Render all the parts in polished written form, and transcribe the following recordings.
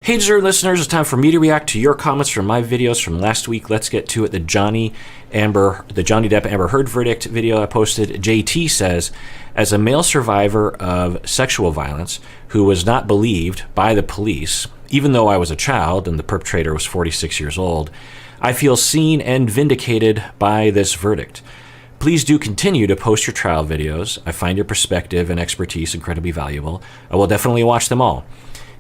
Hey, deserving listeners, it's time for me to react to your comments from my videos from last week. Let's get to it. The Johnny Depp Amber Heard verdict video I posted. JT says, as a male survivor of sexual violence who was not believed by the police, even though I was a child and the perpetrator was 46 years old, I feel seen and vindicated by this verdict. Please do continue to post your trial videos. I find your perspective and expertise incredibly valuable. I will definitely watch them all.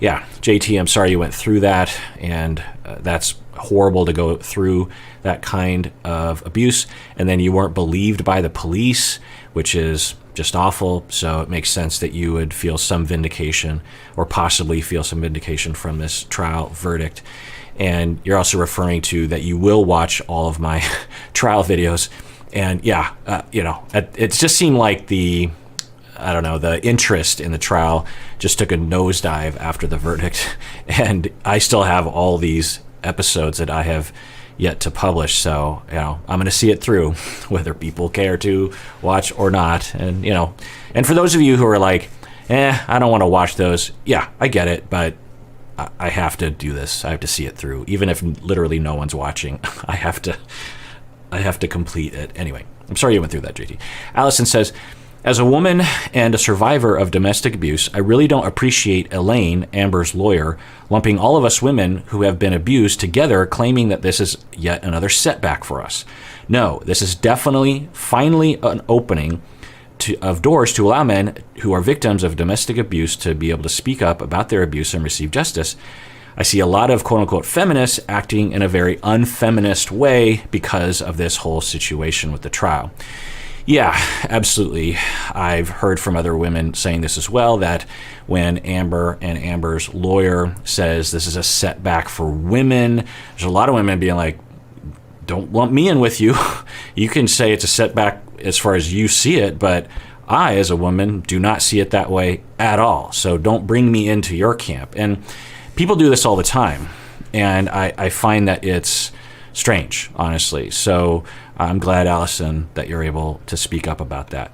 Yeah, JT, I'm sorry you went through that, and that's horrible to go through that kind of abuse, and then you weren't believed by the police, which is just awful. So it makes sense that you would feel some vindication, or possibly feel some vindication from this trial verdict. And you're also referring to that you will watch all of my trial videos. And yeah, it just seemed like the interest in the trial just took a nosedive after the verdict. And I still have all these episodes that I have yet to publish. So, I'm going to see it through, whether people care to watch or not. And, and for those of you who are like, I don't want to watch those. Yeah, I get it. But I have to do this. I have to see it through. Even if literally no one's watching, I have to complete it. Anyway, I'm sorry you went through that, JT. Allison says, as a woman and a survivor of domestic abuse, I really don't appreciate Elaine, Amber's lawyer, lumping all of us women who have been abused together, claiming that this is yet another setback for us. No, this is definitely, finally, an opening of doors to allow men who are victims of domestic abuse to be able to speak up about their abuse and receive justice. I see a lot of quote-unquote feminists acting in a very unfeminist way because of this whole situation with the trial. Yeah, absolutely. I've heard from other women saying this as well, that when Amber and Amber's lawyer says this is a setback for women, there's a lot of women being like, don't lump me in with you. You can say it's a setback as far as you see it, but I, as a woman, do not see it that way at all. So don't bring me into your camp. And people do this all the time, and I find that it's strange, honestly. So I'm glad, Allison, that you're able to speak up about that.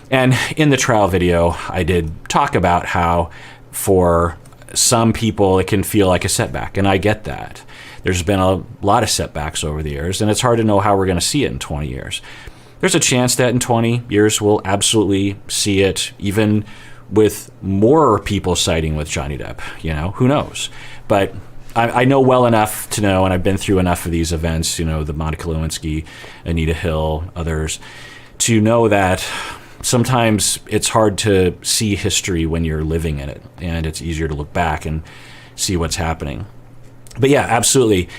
And in the trial video, I did talk about how for some people it can feel like a setback, and I get that. There's been a lot of setbacks over the years, and it's hard to know how we're going to see it in 20 years. There's a chance that in 20 years we'll absolutely see it, even with more people siding with Johnny Depp. Who knows? But I know well enough to know, and I've been through enough of these events, the Monica Lewinsky, Anita Hill, others, to know that sometimes it's hard to see history when you're living in it, and it's easier to look back and see what's happening. But yeah, absolutely.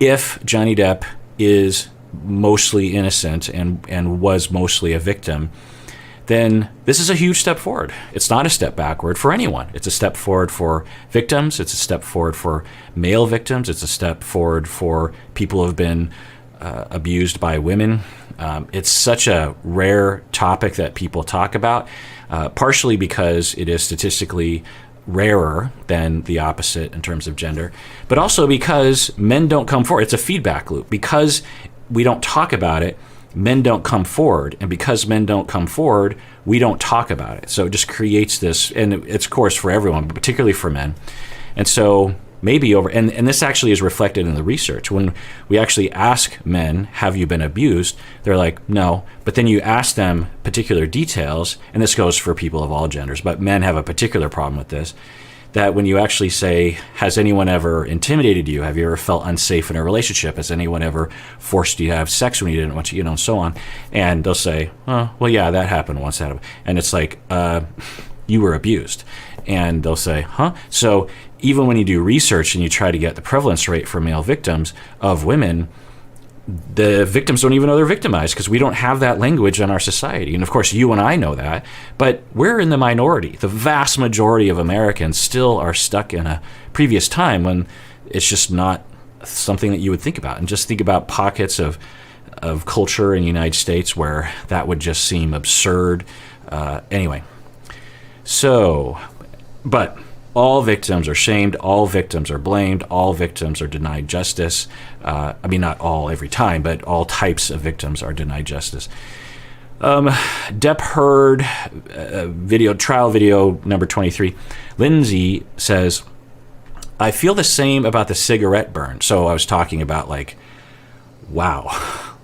If Johnny Depp is mostly innocent and was mostly a victim, then this is a huge step forward. It's not a step backward for anyone. It's a step forward for victims. It's a step forward for male victims. It's a step forward for people who have been abused by women. It's such a rare topic that people talk about, partially because it is statistically rarer than the opposite in terms of gender, but also because men don't come forward. It's a feedback loop. Because we don't talk about it, men don't come forward, and because men don't come forward, we don't talk about it. So it just creates this, and it's of course for everyone, but particularly for men. And so maybe and this actually is reflected in the research. When we actually ask men, have you been abused? They're like, no. But then you ask them particular details, and this goes for people of all genders, but men have a particular problem with this, that when you actually say, has anyone ever intimidated you? Have you ever felt unsafe in a relationship? Has anyone ever forced you to have sex when you didn't want to, and so on? And they'll say, oh, well, yeah, that happened once. And it's like, you were abused. And they'll say, huh? So even when you do research and you try to get the prevalence rate for male victims of women, the victims don't even know they're victimized because we don't have that language in our society. And of course, you and I know that, but we're in the minority. The vast majority of Americans still are stuck in a previous time when it's just not something that you would think about. And just think about pockets of culture in the United States where that would just seem absurd. Anyway, so, but all victims are shamed, all victims are blamed, all victims are denied justice. Not all every time, but all types of victims are denied justice. Depp Heard trial video number 23. Lindsay says, I feel the same about the cigarette burn. So I was talking about like, wow,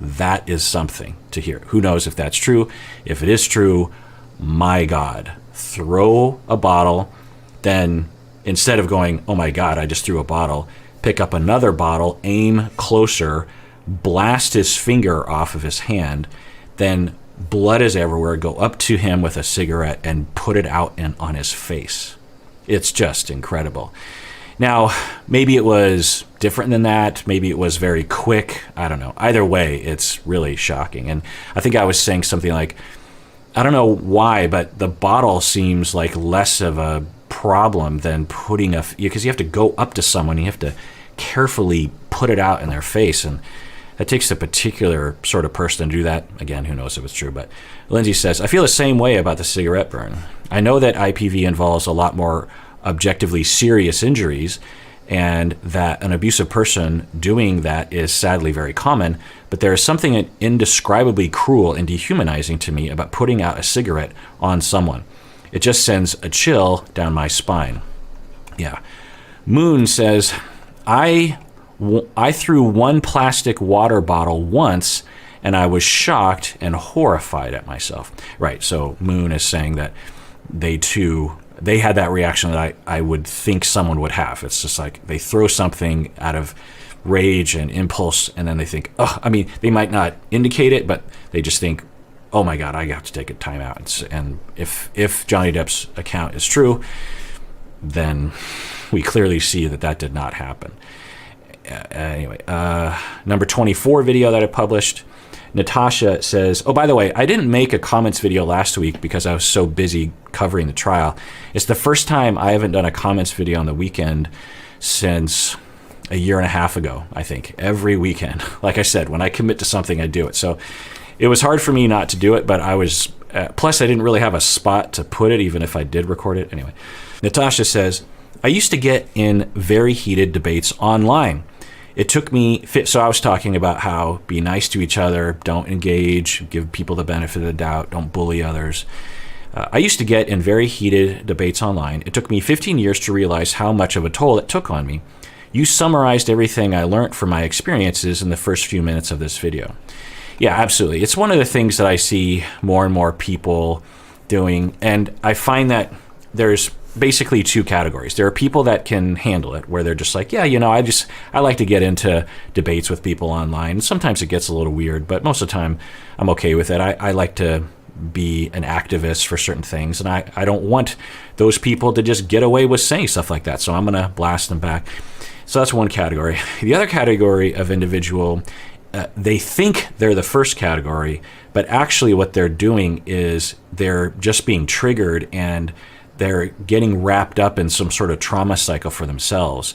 that is something to hear. Who knows if that's true? If it is true, my God, throw a bottle, then instead of going, oh my God, I just threw a bottle, pick up another bottle, aim closer, blast his finger off of his hand, then blood is everywhere, go up to him with a cigarette and put it out on his face. It's just incredible. Now, maybe it was different than that. Maybe it was very quick. I don't know. Either way, it's really shocking. And I think I was saying something like, I don't know why, but the bottle seems like less of a problem than putting because you have to go up to someone, you have to carefully put it out in their face, and that takes a particular sort of person to do that. Again, who knows if it's true, but Lindsay says, I feel the same way about the cigarette burn. I know that IPV involves a lot more objectively serious injuries, and that an abusive person doing that is sadly very common, but there is something indescribably cruel and dehumanizing to me about putting out a cigarette on someone. It just sends a chill down my spine. Yeah. Moon says, I threw one plastic water bottle once, and I was shocked and horrified at myself. Right, so Moon is saying that they had that reaction that I would think someone would have. It's just like they throw something out of rage and impulse, and then they think, oh, I mean, they might not indicate it, but they just think, oh my God, I have to take a time out. And if Johnny Depp's account is true, then we clearly see that did not happen. Anyway, number 24 video that I published, Natasha says, oh, by the way, I didn't make a comments video last week because I was so busy covering the trial. It's the first time I haven't done a comments video on the weekend since a year and a half ago, I think. Every weekend. Like I said, when I commit to something, I do it. So it was hard for me not to do it, but I was, plus I didn't really have a spot to put it, even if I did record it. Anyway, Natasha says, I used to get in very heated debates online. It took me, so I was talking about how be nice to each other, don't engage, give people the benefit of the doubt, don't bully others. I used to get in very heated debates online. It took me 15 years to realize how much of a toll it took on me. You summarized everything I learned from my experiences in the first few minutes of this video. Yeah, absolutely. It's one of the ththings that I see more and more people doing, and I find that there's basically two categories. There are people that can handle it, where they're just like, yeah, I like to get into debates with people online. Sometimes it gets a little weird, but most of the time I'm okay with it. I like to be an activist for certain things, and I don't want those people to just get away with saying stuff like that, so I'm going to blast them back. So that's one category. The other category of individual, they think they're the first category, but actually what they're doing is they're just being triggered, and they're getting wrapped up in some sort of trauma cycle for themselves.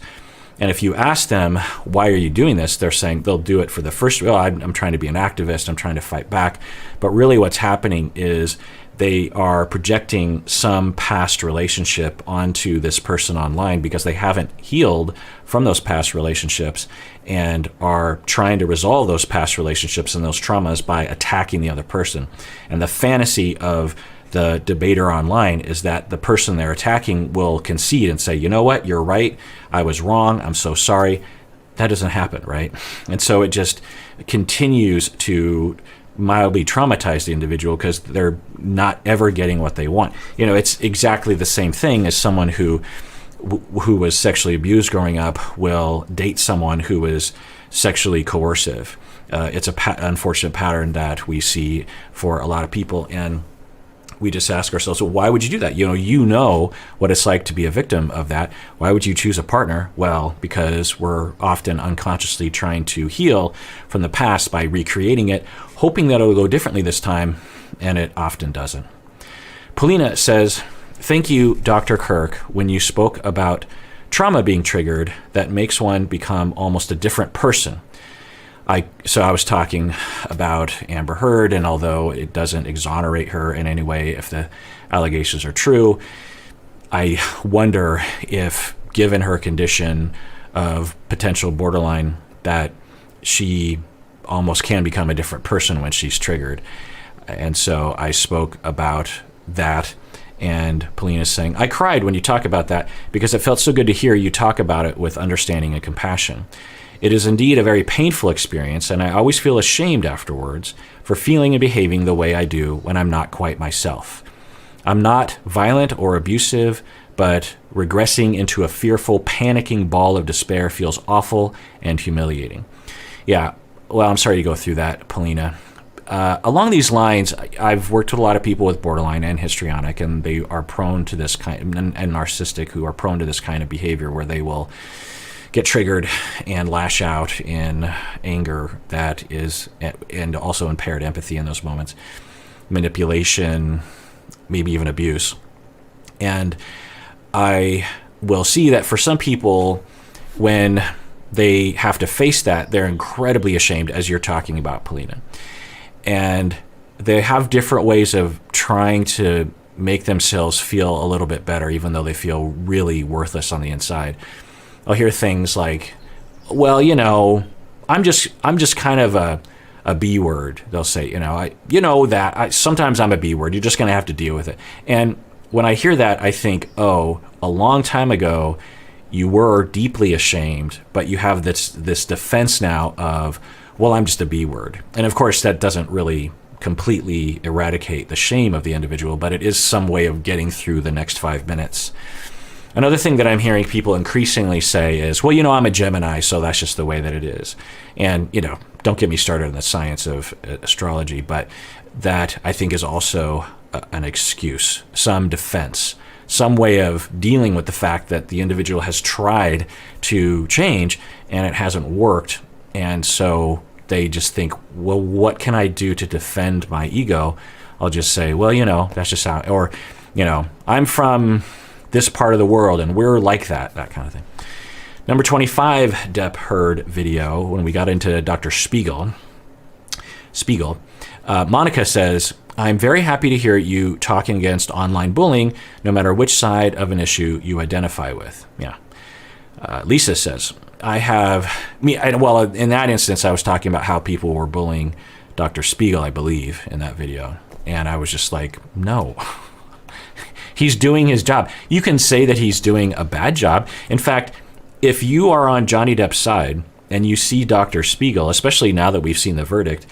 And if you ask them, why are you doing this? They're saying they'll do it for the first, I'm trying to be an activist, I'm trying to fight back. But really what's happening is they are projecting some past relationship onto this person online because they haven't healed from those past relationships and are trying to resolve those past relationships and those traumas by attacking the other person. And the fantasy of the debater online is that the person they're attacking will concede and say, you know what, you're right, I was wrong, I'm so sorry. That doesn't happen, right? And so it just continues to mildly traumatize the individual because they're not ever getting what they want. It's exactly the same thing as someone who was sexually abused growing up will date someone who is sexually coercive. It's an unfortunate pattern that we see for a lot of people, and we just ask ourselves, well, why would you do that? You know what it's like to be a victim of that. Why would you choose a partner? Well, because we're often unconsciously trying to heal from the past by recreating it, hoping that it'll go differently this time, and it often doesn't. Polina says, thank you, Dr. Kirk, when you spoke about trauma being triggered, that makes one become almost a different person. So I was talking about Amber Heard, and although it doesn't exonerate her in any way if the allegations are true, I wonder if, given her condition of potential borderline, that she almost can become a different person when she's triggered. And so I spoke about that And Polina's saying, I cried when you talk about that because it felt so good to hear you talk about it with understanding and compassion. It is indeed a very painful experience, and I always feel ashamed afterwards for feeling and behaving the way I do when I'm not quite myself. I'm not violent or abusive, but regressing into a fearful, panicking ball of despair feels awful and humiliating. Yeah, well, I'm sorry to go through that, Polina. Along these lines, I've worked with a lot of people with borderline and histrionic, and they are prone to this kind, and narcissistic, who are prone to this kind of behavior where they will get triggered and lash out in anger that is, and also impaired empathy in those moments, manipulation, maybe even abuse. And I will see that for some people, when they have to face that, they're incredibly ashamed, as you're talking about, Polina. And they have different ways of trying to make themselves feel a little bit better, even though they feel really worthless on the inside. I'll hear things like, well, I'm just kind of a B word. They'll say, sometimes I'm a B word. You're just going to have to deal with it. And when I hear that, I think, oh, a long time ago, you were deeply ashamed, but you have this defense now of, well, I'm just a B word. And of course, that doesn't really completely eradicate the shame of the individual, but it is some way of getting through the next 5 minutes. Another thing that I'm hearing people increasingly say is, well, I'm a Gemini, so that's just the way that it is. And, don't get me started on the science of astrology, but that I think is also an excuse, some defense, some way of dealing with the fact that the individual has tried to change and it hasn't worked. And so they just think, well, what can I do to defend my ego? I'll just say, well, that's just how, or, I'm from this part of the world and we're like that kind of thing. Number 25 Depp heard video, when we got into Dr. Spiegel, Monica says, I'm very happy to hear you talking against online bullying, no matter which side of an issue you identify with. Yeah. Lisa says, in that instance, I was talking about how people were bullying Dr. Spiegel, I believe, in that video. And I was just like, no. He's doing his job. You can say that he's doing a bad job. In fact, if you are on Johnny Depp's side and you see Dr. Spiegel, especially now that we've seen the verdict,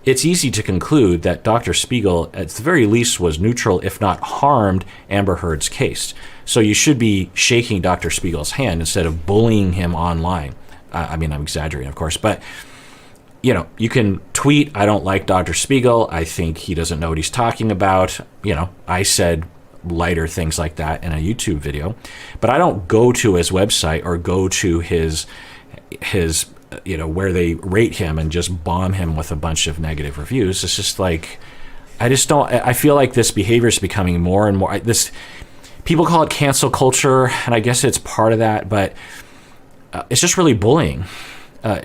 it's easy to conclude that Dr. Spiegel, at the very least, was neutral, if not harmed, Amber Heard's case. So you should be shaking Dr. Spiegel's hand instead of bullying him online. I'm exaggerating, of course, but you can tweet, I don't like Dr. Spiegel. I think he doesn't know what he's talking about. I said lighter things like that in a YouTube video, but I don't go to his website or go to his where they rate him and just bomb him with a bunch of negative reviews. It's just like, I feel like this behavior is becoming more and more, people call it cancel culture, and I guess it's part of that, but it's just really bullying,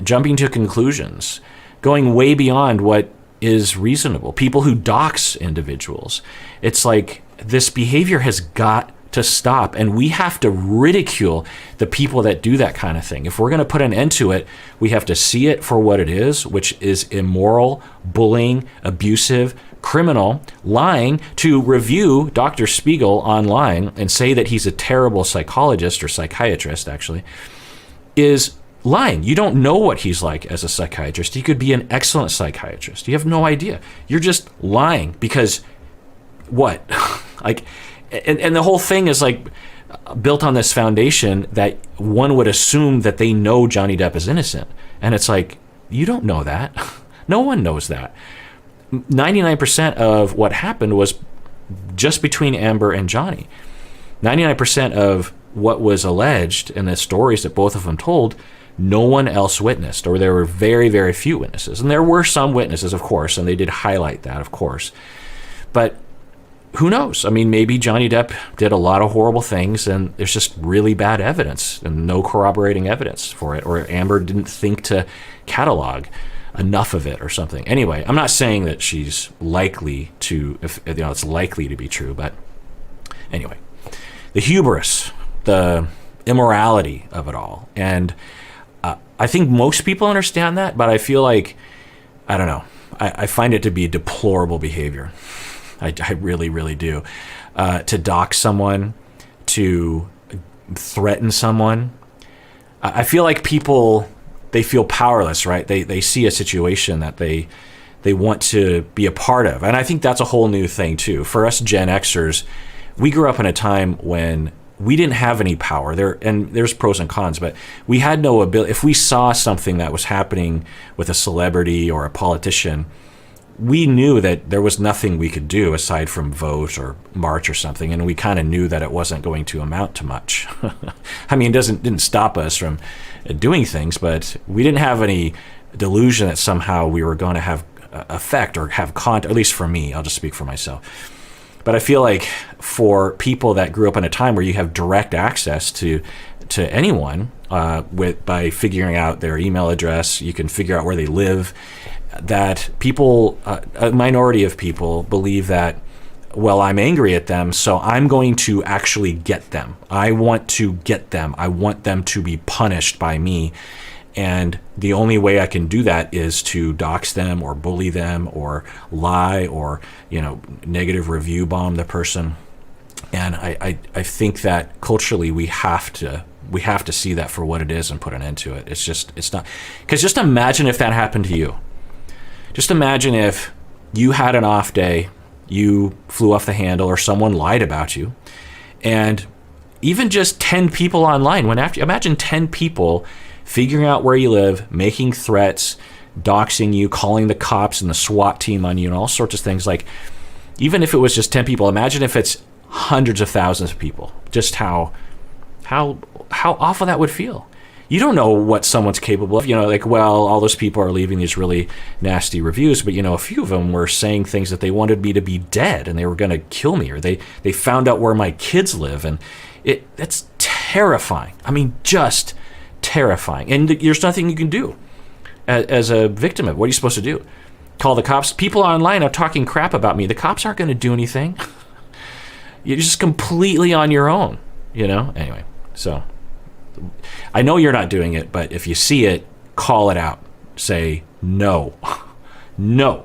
jumping to conclusions, going way beyond what is reasonable. People who dox individuals. It's like, this behavior has got to stop, and we have to ridicule the people that do that kind of thing. If we're going to put an end to it, we have to see it for what it is, which is immoral, bullying, abusive, criminal, lying. To review Dr. Spiegel online and say that he's a terrible psychologist or psychiatrist, actually, is lying. You don't know what he's like as a psychiatrist. He could be an excellent psychiatrist. You have no idea. You're just lying because what? And the whole thing is like built on this foundation that one would assume that they know Johnny Depp is innocent. And it's like, you don't know that. No one knows that. 99% of what happened was just between Amber and Johnny. 99% of what was alleged in the stories that both of them told, no one else witnessed, or there were very, very few witnesses. And there were some witnesses, of course, and they did highlight that, of course. But who knows? Maybe Johnny Depp did a lot of horrible things and there's just really bad evidence and no corroborating evidence for it, or Amber didn't think to catalog enough of it or something. Anyway, I'm not saying that she's likely to, it's likely to be true, but anyway, the hubris, the immorality of it all. And I think most people understand that, but I feel like, I don't know, I find it to be deplorable behavior. I really, really do. to dox someone, to threaten someone. I feel like people, they feel powerless, right? They see a situation that they want to be a part of. And I think that's a whole new thing too. For us Gen Xers, we grew up in a time when we didn't have any power there, and there's pros and cons, but we had no ability. If we saw something that was happening with a celebrity or a politician, we knew that there was nothing we could do aside from vote or march or something, and we kind of knew that it wasn't going to amount to much. I mean, it didn't stop us from doing things, but we didn't have any delusion that somehow we were going to have effect or have at least for me, I'll just speak for myself. But I feel like for people that grew up in a time where you have direct access to anyone by figuring out their email address, you can figure out where they live, that people, a minority of people believe that, well, I'm angry at them, so I'm going to actually get them. I want to get them. I want them to be punished by me. And the only way I can do that is to dox them or bully them or lie or, negative review bomb the person. And I think that culturally we have to see that for what it is and put an end to it. It's not, because just imagine if that happened to you. Just imagine if you had an off day, you flew off the handle, or someone lied about you, and even just 10 people online went after you. Imagine 10 people figuring out where you live, making threats, doxing you, calling the cops and the SWAT team on you, and all sorts of things. Like, even if it was just 10 people, imagine if it's hundreds of thousands of people. Just how awful that would feel. You don't know what someone's capable of. All those people are leaving these really nasty reviews, but a few of them were saying things that they wanted me to be dead and they were going to kill me, or they found out where my kids live, and that's terrifying. I mean, just terrifying. And there's nothing you can do as a victim of it. What are you supposed to do? Call the cops? People online are talking crap about me. The cops aren't going to do anything. You're just completely on your own, Anyway, so I know you're not doing it, but if you see it, call it out. Say no. No.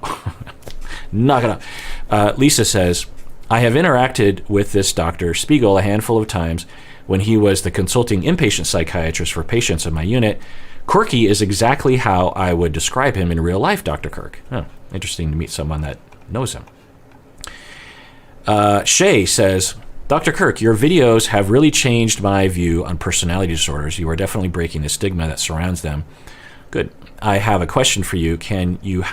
Not gonna. Lisa says, I have interacted with this Dr. Spiegel a handful of times when he was the consulting inpatient psychiatrist for patients in my unit. Quirky is exactly how I would describe him in real life, Dr. Kirk. Oh, interesting to meet someone that knows him. Shay says, Dr. Kirk, your videos have really changed my view on personality disorders. You are definitely breaking the stigma that surrounds them. Good. I have a question for you. Can you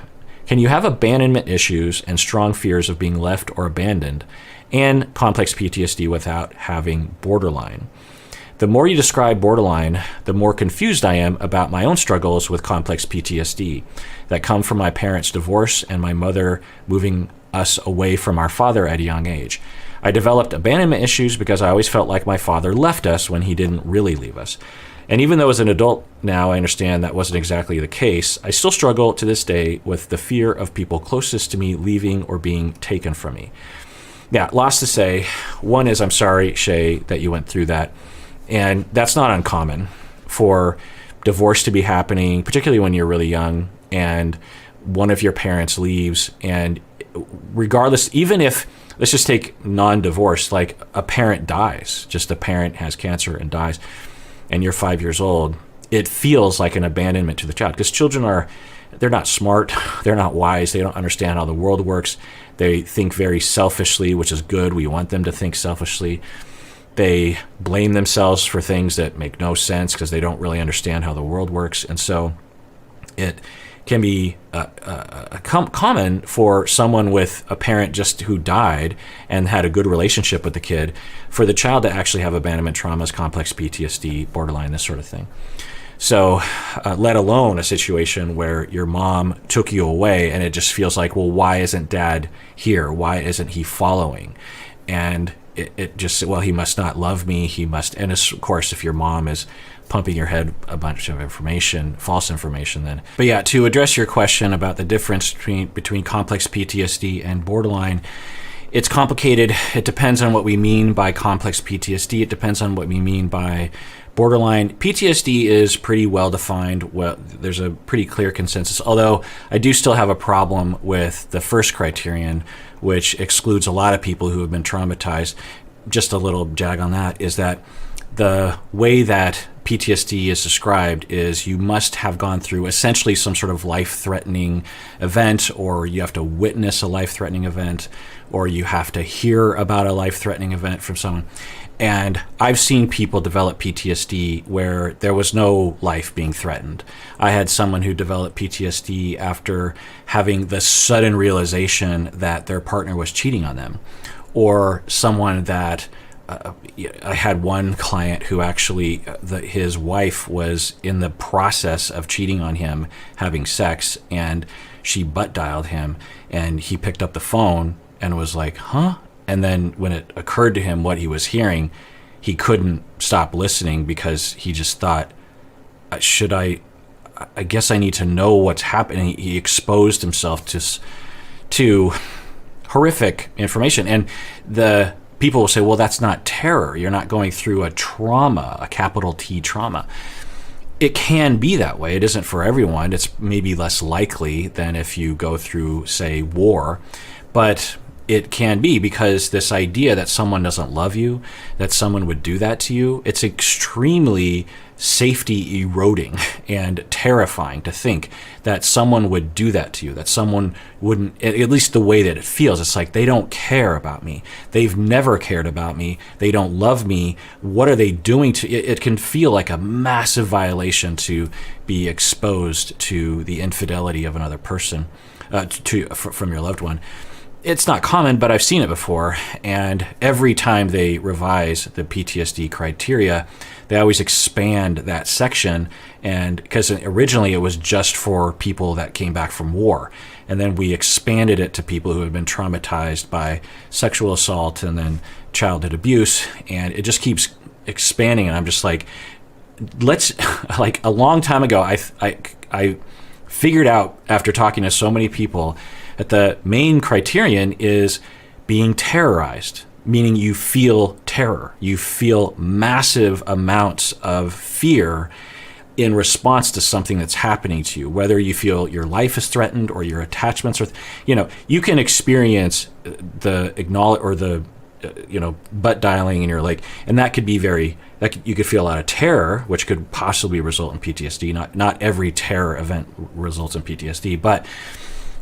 have abandonment issues and strong fears of being left or abandoned and complex PTSD without having borderline? The more you describe borderline, the more confused I am about my own struggles with complex PTSD that come from my parents' divorce and my mother moving us away from our father at a young age. I developed abandonment issues because I always felt like my father left us when he didn't really leave us. And even though as an adult now I understand that wasn't exactly the case, I still struggle to this day with the fear of people closest to me leaving or being taken from me. Yeah, lots to say. One is, I'm sorry, Shay, that you went through that. And that's not uncommon for divorce to be happening, particularly when you're really young and one of your parents leaves. And regardless, even if, let's just take non-divorce, like a parent dies, just a parent has cancer and dies, and you're 5 years old, it feels like an abandonment to the child, because children they're not smart, they're not wise, they don't understand how the world works, they think very selfishly, which is good, we want them to think selfishly. They blame themselves for things that make no sense because they don't really understand how the world works, and so it can be common for someone with a parent just who died and had a good relationship with the kid, for the child to actually have abandonment traumas, complex PTSD, borderline, this sort of thing. So let alone a situation where your mom took you away and it just feels like, well, why isn't dad here? Why isn't he following? And it just, well, he must not love me. He must. And of course, if your mom is pumping your head a bunch of information, false information, then. But yeah, to address your question about the difference between complex PTSD and borderline, It's complicated. It depends on what we mean by complex PTSD. It depends on what we mean by borderline. PTSD is pretty well defined. Well, there's a pretty clear consensus, although I do still have a problem with the first criterion, which excludes a lot of people who have been traumatized. Just a little jag on that is that the way that PTSD is described is you must have gone through essentially some sort of life-threatening event, or you have to witness a life-threatening event, or you have to hear about a life-threatening event from someone. And I've seen people develop PTSD where there was no life being threatened. I had someone who developed PTSD after having the sudden realization that their partner was cheating on them, or someone that I had one client who actually, his wife was in the process of cheating on him, having sex, and she butt dialed him, and he picked up the phone and was like, huh? And then when it occurred to him what he was hearing, he couldn't stop listening because he just thought, I guess I need to know what's happening. He exposed himself to horrific information. And the people will say, well, that's not terror. You're not going through a trauma, a capital T trauma. It can be that way. It isn't for everyone. It's maybe less likely than if you go through, say, war. But it can be, because this idea that someone doesn't love you, that someone would do that to you, it's extremely safety eroding and terrifying to think that someone would do that to you, that someone wouldn't, at least the way that it feels. It's like they don't care about me. They've never cared about me. They don't love me. What are they doing to it? Can feel like a massive violation to be exposed to the infidelity of another person, from your loved one. It's not common, but I've seen it before. And every time they revise the PTSD criteria, they always expand that section. And because originally it was just for people that came back from war. And then we expanded it to people who had been traumatized by sexual assault and then childhood abuse. And it just keeps expanding. And I'm just like, like a long time ago, I figured out after talking to so many people that the main criterion is being terrorized, meaning you feel terror. You feel massive amounts of fear in response to something that's happening to you, whether you feel your life is threatened or your attachments are, you can experience the acknowledge or the, butt dialing in your leg, and that could be you could feel a lot of terror, which could possibly result in PTSD. Not every terror event results in PTSD,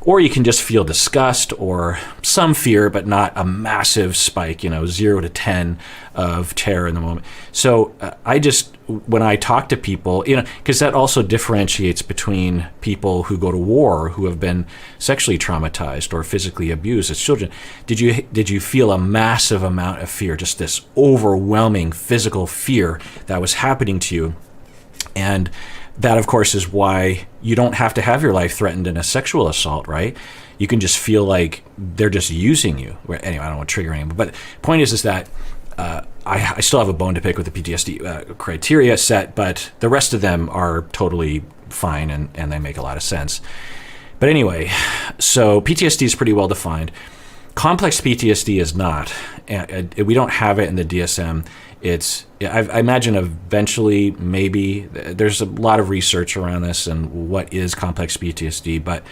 or you can just feel disgust or some fear, but not a massive spike, 0 to 10 of terror in the moment. So when I talk to people, because that also differentiates between people who go to war, who have been sexually traumatized or physically abused as children. Did you feel a massive amount of fear, just this overwhelming physical fear that was happening to you? And that, of course, is why you don't have to have your life threatened in a sexual assault, right? You can just feel like they're just using you. Anyway, I don't want to trigger anyone. But the point is that I still have a bone to pick with the PTSD criteria set, but the rest of them are totally fine and they make a lot of sense. But anyway, so PTSD is pretty well defined. Complex PTSD is not. We don't have it in the DSM. I imagine eventually, maybe, there's a lot of research around this and what is complex PTSD, but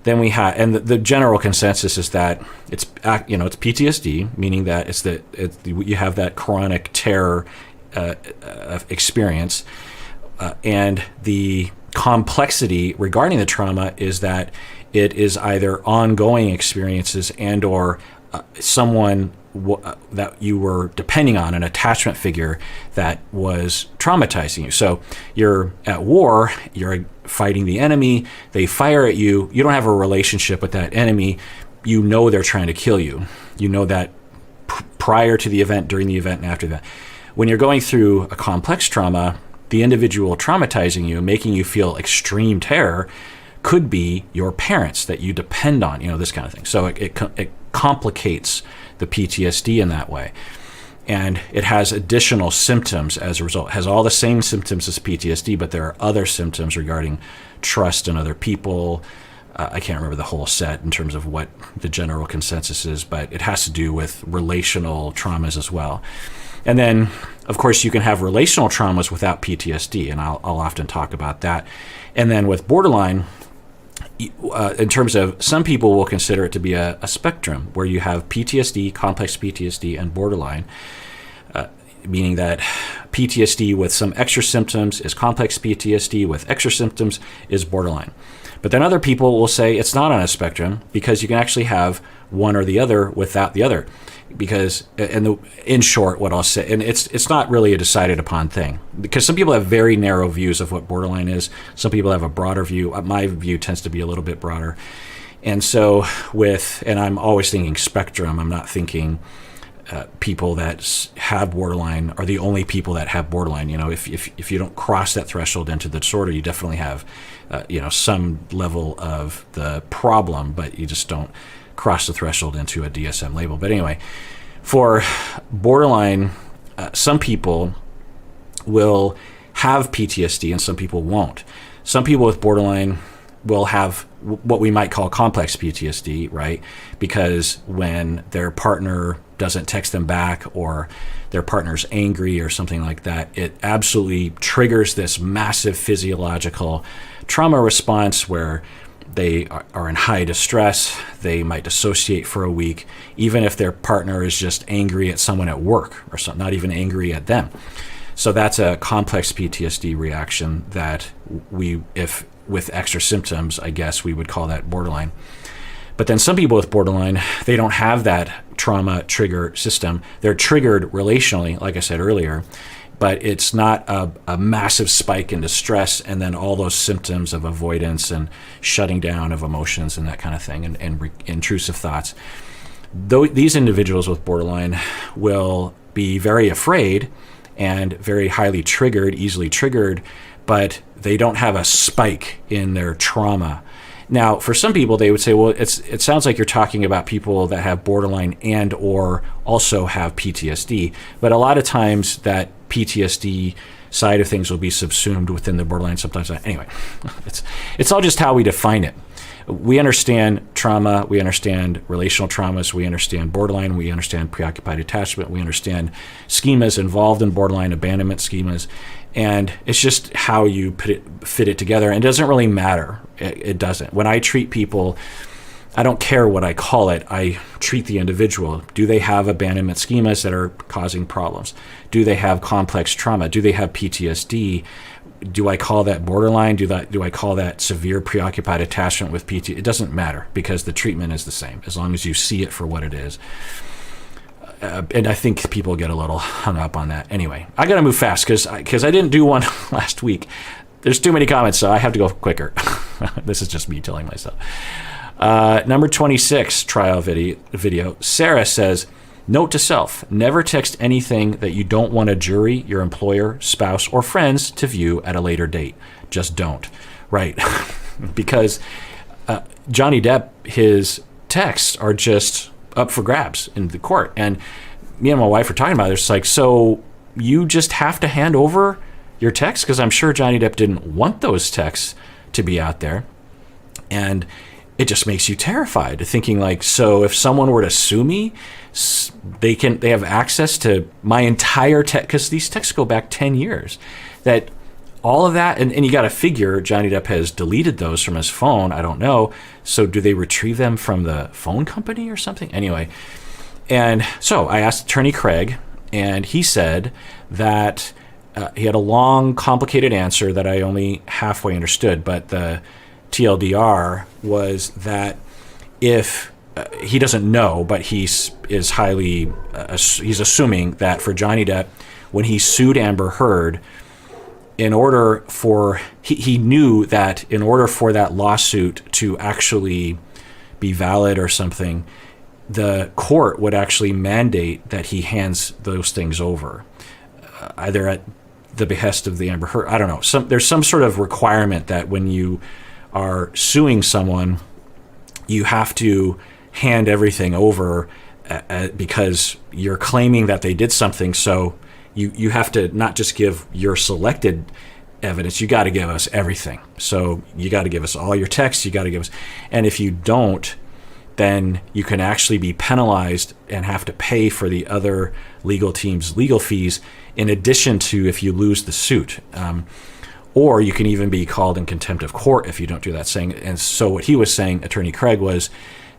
then we have, and the general consensus is that it's PTSD, meaning that you have that chronic terror experience, and the complexity regarding the trauma is that it is either ongoing experiences and or someone that you were depending on, an attachment figure that was traumatizing you. So you're at war, you're fighting the enemy, they fire at you, you don't have a relationship with that enemy, you know they're trying to kill you. You know that prior to the event, during the event, and after that. When you're going through a complex trauma, the individual traumatizing you, making you feel extreme terror, could be your parents that you depend on, this kind of thing. So it complicates the PTSD in that way. And it has additional symptoms as a result. It has all the same symptoms as PTSD, but there are other symptoms regarding trust in other people, I can't remember the whole set in terms of what the general consensus is, but it has to do with relational traumas as well. And then, of course, you can have relational traumas without PTSD, and I'll often talk about that. And then with borderline, in terms of, some people will consider it to be a spectrum where you have PTSD, complex PTSD, and borderline, meaning that PTSD with some extra symptoms is complex PTSD, with extra symptoms is borderline. But then other people will say it's not on a spectrum because you can actually have one or the other without the other. Because, in short, what I'll say, and it's not really a decided upon thing, because some people have very narrow views of what borderline is. Some people have a broader view. My view tends to be a little bit broader. And so and I'm always thinking spectrum. I'm not thinking people that have borderline are the only people that have borderline. If you don't cross that threshold into the disorder, you definitely have, some level of the problem, but you just don't cross the threshold into a DSM label. But anyway, for borderline, some people will have PTSD and some people won't. Some people with borderline will have what we might call complex PTSD, right? Because when their partner doesn't text them back, or their partner's angry or something like that, it absolutely triggers this massive physiological trauma response where they are in high distress. They might dissociate for a week, even if their partner is just angry at someone at work or something, not even angry at them. So that's a complex PTSD reaction that if with extra symptoms, I guess we would call that borderline. But then some people with borderline, they don't have that trauma trigger system. They're triggered relationally, like I said earlier, but it's not a massive spike in distress and then all those symptoms of avoidance and shutting down of emotions and that kind of thing, and intrusive thoughts. These individuals with borderline will be very afraid and very highly triggered, easily triggered, but they don't have a spike in their trauma. Now, for some people, they would say, well, it sounds like you're talking about people that have borderline and or also have PTSD. But a lot of times that PTSD side of things will be subsumed within the borderline sometimes. Anyway, it's all just how we define it. We understand trauma, we understand relational traumas, we understand borderline, we understand preoccupied attachment, we understand schemas involved in borderline, abandonment schemas, and it's just how you fit it together. And it doesn't really matter. It doesn't. When I treat people, I don't care what I call it. I treat the individual. Do they have abandonment schemas that are causing problems? Do they have complex trauma? Do they have PTSD? Do I call that borderline? Do I call that severe preoccupied attachment with PT? It doesn't matter, because the treatment is the same as long as you see it for what it is. And I think people get a little hung up on that. Anyway, I got to move fast because I didn't do one last week. There's too many comments, so I have to go quicker. This is just me telling myself. Number 26 trial video. Sarah says, note to self, never text anything that you don't want a jury, your employer, spouse, or friends to view at a later date. Just don't. Right. Because Johnny Depp, his texts are just up for grabs in the court. And me and my wife were talking about it. It's like, so you just have to hand over your texts? Because I'm sure Johnny Depp didn't want those texts to be out there. And it just makes you terrified, thinking like, so if someone were to sue me, they have access to my entire text, because these texts go back 10 years. That all of that, and you got to figure Johnny Depp has deleted those from his phone. I don't know. So do they retrieve them from the phone company or something? Anyway, and so I asked Attorney Craig, and he said that he had a long, complicated answer that I only halfway understood, but the TLDR was that if he doesn't know, but he's assuming that for Johnny Depp, when he sued Amber Heard, he knew that in order for that lawsuit to actually be valid or something, the court would actually mandate that he hands those things over, either at the behest of the Amber Heard. I don't know. There's some sort of requirement that when you are suing someone, you have to hand everything over because you're claiming that they did something. So you have to not just give your selected evidence. You got to give us everything. So you got to give us all your texts. You got to give us, and if you don't, then you can actually be penalized and have to pay for the other legal team's legal fees, in addition to if you lose the suit. Or you can even be called in contempt of court if you don't do that. And so what he was saying, Attorney Craig, was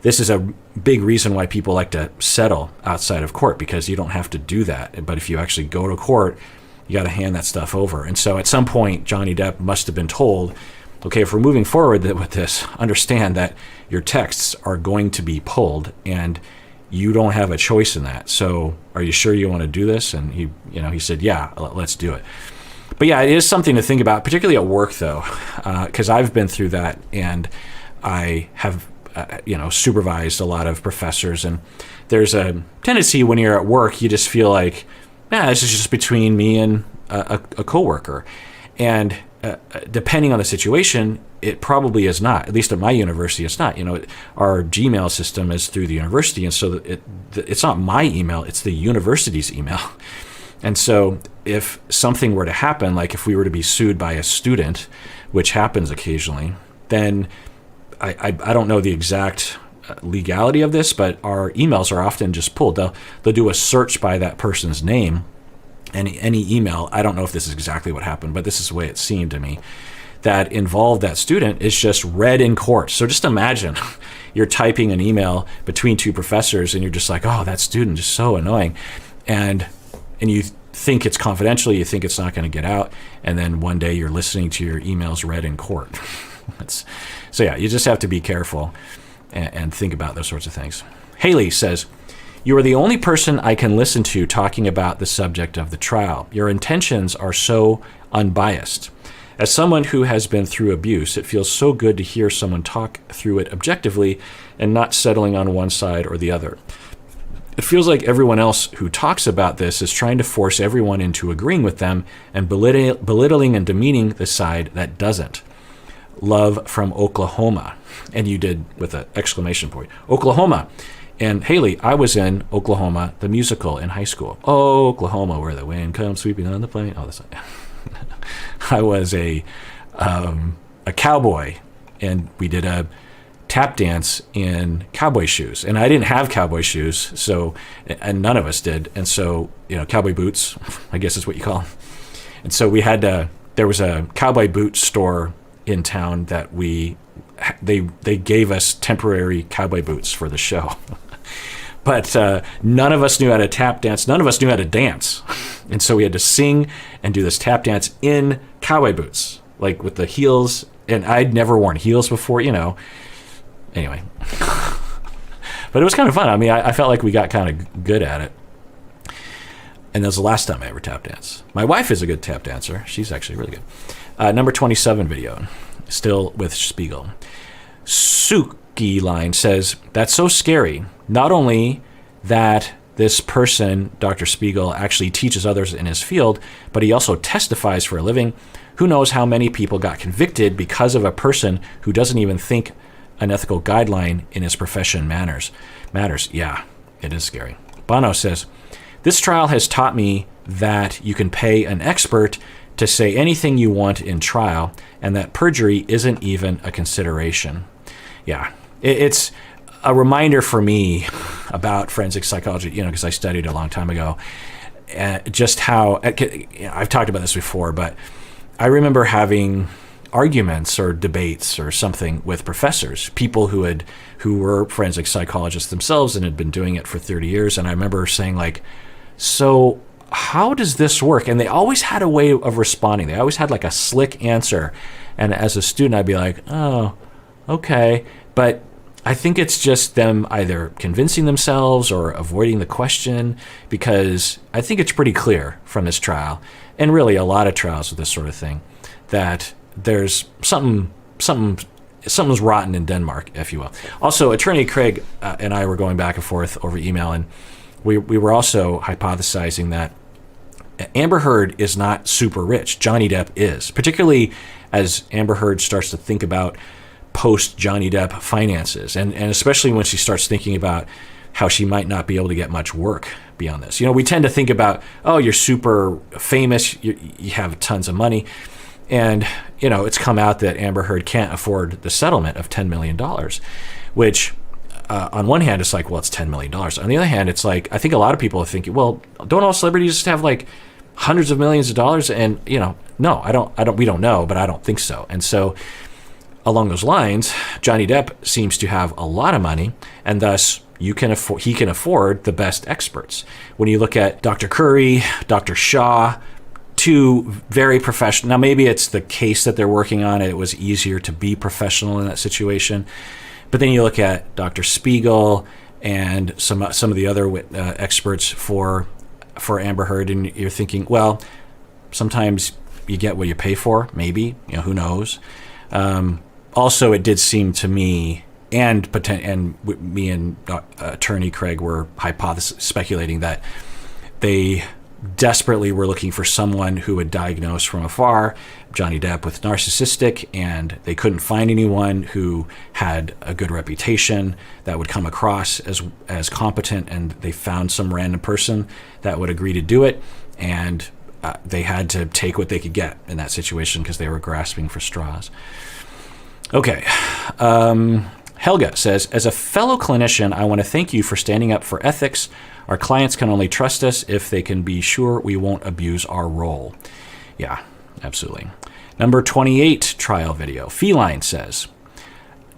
this is a big reason why people like to settle outside of court, because you don't have to do that. But if you actually go to court, you got to hand that stuff over. And so at some point, Johnny Depp must have been told, okay, if we're moving forward with this, understand that your texts are going to be pulled and you don't have a choice in that. So are you sure you want to do this? And he said, yeah, let's do it. But yeah, it is something to think about, particularly at work, though, because I've been through that, and I have, supervised a lot of professors, and there's a tendency when you're at work, you just feel like, this is just between me and a coworker, and depending on the situation, it probably is not. At least at my university, it's not. Our Gmail system is through the university, and so it's not my email; it's the university's email. And so if something were to happen, like if we were to be sued by a student, which happens occasionally, then I don't know the exact legality of this, but our emails are often just pulled. They'll do a search by that person's name, and any email, I don't know if this is exactly what happened, but this is the way it seemed to me, that involved that student is just read in court. So just imagine you're typing an email between two professors and you're just like, oh, that student is so annoying. And you think it's confidential, you think it's not going to get out, and then one day you're listening to your emails read in court. So yeah, you just have to be careful and think about those sorts of things. Haley says, you are the only person I can listen to talking about the subject of the trial. Your intentions are so unbiased. As someone who has been through abuse, it feels so good to hear someone talk through it objectively and not settling on one side or the other. It feels like everyone else who talks about this is trying to force everyone into agreeing with them and belittling and demeaning the side that doesn't. Love from Oklahoma. And you did with an exclamation point. Oklahoma. And Haley, I was in Oklahoma, the musical, in high school. Oh, Oklahoma, where the wind comes sweeping on the plain. Oh, that's I was a cowboy, and we did a tap dance in cowboy shoes, and I didn't have cowboy shoes, and none of us did, and so cowboy boots, I guess is what you call them. And so there was a cowboy boot store in town that they gave us temporary cowboy boots for the show, but none of us knew how to tap dance. None of us knew how to dance, and so we had to sing and do this tap dance in cowboy boots, like with the heels. And I'd never worn heels before, Anyway, but it was kind of fun. I mean, I felt like we got kind of good at it. And that was the last time I ever tap danced. My wife is a good tap dancer. She's actually really good. Number 27 video, still with Spiegel. Suki line says, that's so scary. Not only that this person, Dr. Spiegel, actually teaches others in his field, but he also testifies for a living. Who knows how many people got convicted because of a person who doesn't even think an ethical guideline in his profession matters. Yeah, it is scary. Bono says, this trial has taught me that you can pay an expert to say anything you want in trial, and that perjury isn't even a consideration. Yeah, it's a reminder for me about forensic psychology, because I studied a long time ago, just how, I've talked about this before, but I remember having arguments or debates or something with professors, people who were forensic psychologists themselves and had been doing it for 30 years. And I remember saying, like, so how does this work? And they always had a way of responding. They always had like a slick answer. And as a student, I'd be like, oh, okay. But I think it's just them either convincing themselves or avoiding the question, because I think it's pretty clear from this trial, and really a lot of trials with this sort of thing, that there's something's rotten in Denmark, if you will. Also, Attorney Craig and I were going back and forth over email, and we were also hypothesizing that Amber Heard is not super rich. Johnny Depp is, particularly as Amber Heard starts to think about post Johnny Depp finances, and especially when she starts thinking about how she might not be able to get much work beyond this. We tend to think about, oh, you're super famous, you have tons of money. And, it's come out that Amber Heard can't afford the settlement of $10 million, which on one hand, it's like, well, it's $10 million. On the other hand, it's like, I think a lot of people are thinking, well, don't all celebrities just have like hundreds of millions of dollars? And, no, we don't know, but I don't think so. And so along those lines, Johnny Depp seems to have a lot of money, and thus he can afford the best experts. When you look at Dr. Curry, Dr. Shaw, two very professional. Now, maybe it's the case that they're working on. It was easier to be professional in that situation. But then you look at Dr. Spiegel and some of the other experts for Amber Heard, and you're thinking, well, sometimes you get what you pay for. Maybe, who knows? Also, it did seem to me, and me and attorney Craig were speculating that they desperately were looking for someone who would diagnose from afar Johnny Depp with narcissistic, and they couldn't find anyone who had a good reputation that would come across as competent, and they found some random person that would agree to do it, and they had to take what they could get in that situation because they were grasping for straws. Okay. Helga says, as a fellow clinician, I want to thank you for standing up for ethics. Our clients can only trust us if they can be sure we won't abuse our role. Yeah, absolutely. Number 28 trial video. Feline says,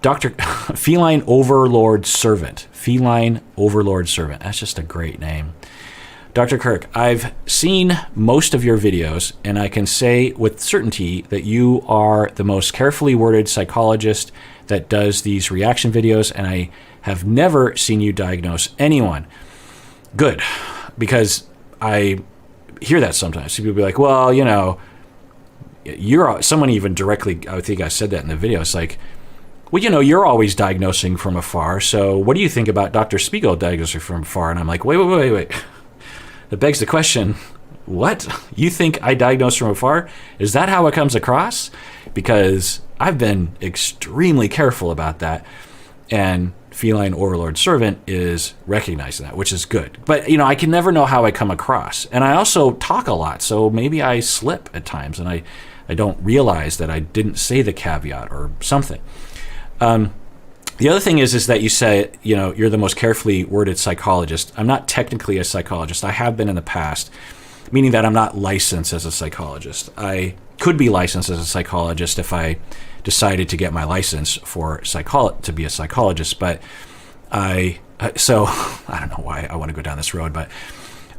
Feline Overlord Servant. Feline Overlord Servant. That's just a great name. Dr. Kirk, I've seen most of your videos, and I can say with certainty that you are the most carefully worded psychologist that does these reaction videos, and I have never seen you diagnose anyone. Good, because I hear that sometimes. People be like, well, you're someone even directly, I think I said that in the video. It's like, well, you're always diagnosing from afar. So what do you think about Dr. Spiegel diagnosing from afar? And I'm like, wait. That begs the question, what? You think I diagnose from afar? Is that how it comes across? Because I've been extremely careful about that. And Feline Overlord Servant is recognizing that, which is good. But, I can never know how I come across. And I also talk a lot, so maybe I slip at times, and I don't realize that I didn't say the caveat or something. The other thing is that you say, you're the most carefully worded psychologist. I'm not technically a psychologist. I have been in the past, meaning that I'm not licensed as a psychologist. I could be licensed as a psychologist if I decided to get my license to be a psychologist. But I don't know why I want to go down this road, but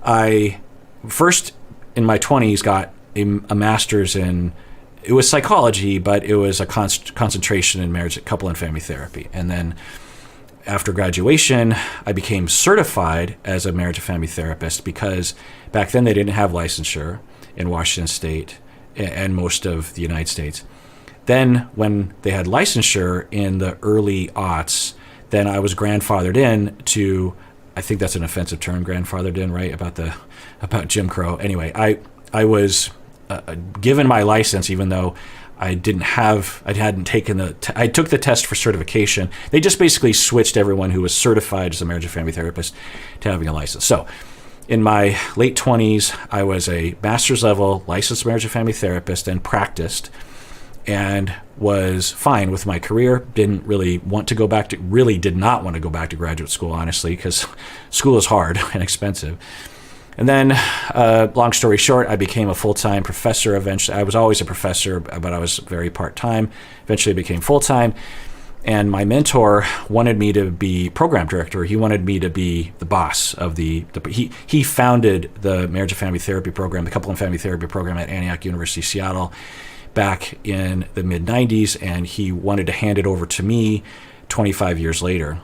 I first in my 20s got a master's in, it was psychology, but it was a concentration in marriage, couple and family therapy. And then after graduation, I became certified as a marriage and family therapist because back then they didn't have licensure in Washington State and most of the United States. Then when they had licensure in the early aughts, then I was grandfathered in to, I think that's an offensive term, grandfathered in, right? About Jim Crow. Anyway, I was given my license, even though I hadn't taken I took the test for certification. They just basically switched everyone who was certified as a marriage and family therapist to having a license. So in my late 20s, I was a master's level licensed marriage and family therapist and practiced and was fine with my career. Really did not want to go back to graduate school, honestly, because school is hard and expensive. And then, long story short, I became a full-time professor eventually. I was always a professor, but I was very part-time. Eventually I became full-time. And my mentor wanted me to be program director. He wanted me to be the boss of he founded the marriage and family therapy program, the couple and family therapy program at Antioch University, Seattle, back in the mid-90s. And he wanted to hand it over to me 25 years later,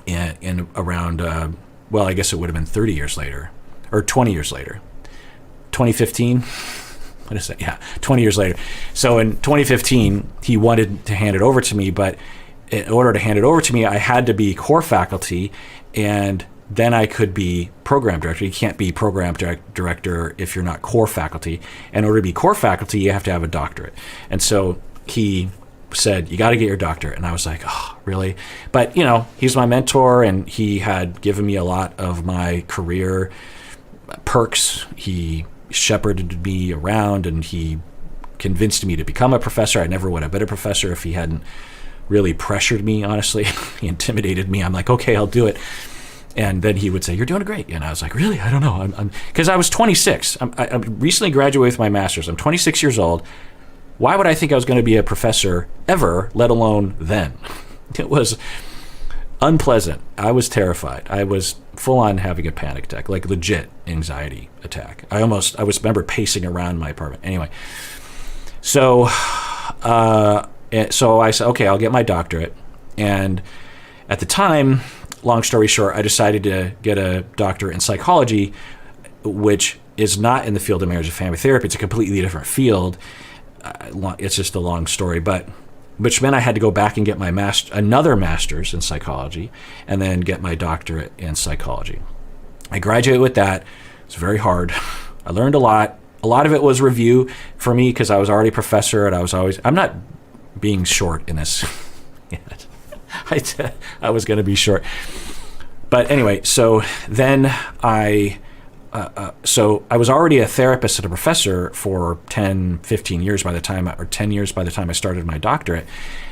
in around, I guess it would have been 30 years later. Or 20 years later, 2015, what is that? Yeah, 20 years later. So in 2015, he wanted to hand it over to me, but in order to hand it over to me, I had to be core faculty, and then I could be program director. You can't be program director if you're not core faculty. In order to be core faculty, you have to have a doctorate. And so he said, you got to get your doctorate. And I was like, oh, really? But, he's my mentor, and he had given me a lot of my career perks. He shepherded me around, and he convinced me to become a professor. I never would have been a professor if he hadn't really pressured me, honestly. He intimidated me. I'm like, okay, I'll do it. And then he would say, you're doing great. And I was like, really? I don't know. Because I was 26. I recently graduated with my master's. I'm 26 years old. Why would I think I was going to be a professor ever, let alone then? It was unpleasant. I was terrified. I was full on having a panic attack, like legit anxiety attack. I remember pacing around my apartment. Anyway, so I said, okay, I'll get my doctorate. And at the time, long story short, I decided to get a doctorate in psychology, which is not in the field of marriage and family therapy. It's a completely different field. It's just a long story, but which meant I had to go back and get my another master's in psychology and then get my doctorate in psychology. I graduated with that. It's very hard. I learned a lot. A lot of it was review for me because I was already a professor and I'm not being short in this yet. I was going to be short. But anyway, so then I was already a therapist and a professor for 10, 15 years by the time, or 10 years by the time I started my doctorate.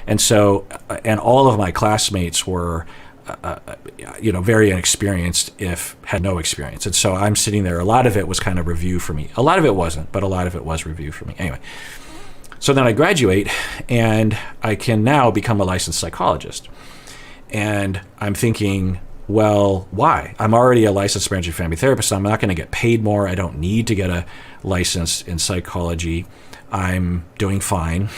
And so, and all of my classmates were, very inexperienced if had no experience. And so I'm sitting there, a lot of it was kind of review for me. A lot of it wasn't, but a lot of it was review for me. Anyway, so then I graduate and I can now become a licensed psychologist. And I'm thinking, well, why? I'm already a licensed marriage and family therapist. So I'm not going to get paid more. I don't need to get a license in psychology. I'm doing fine.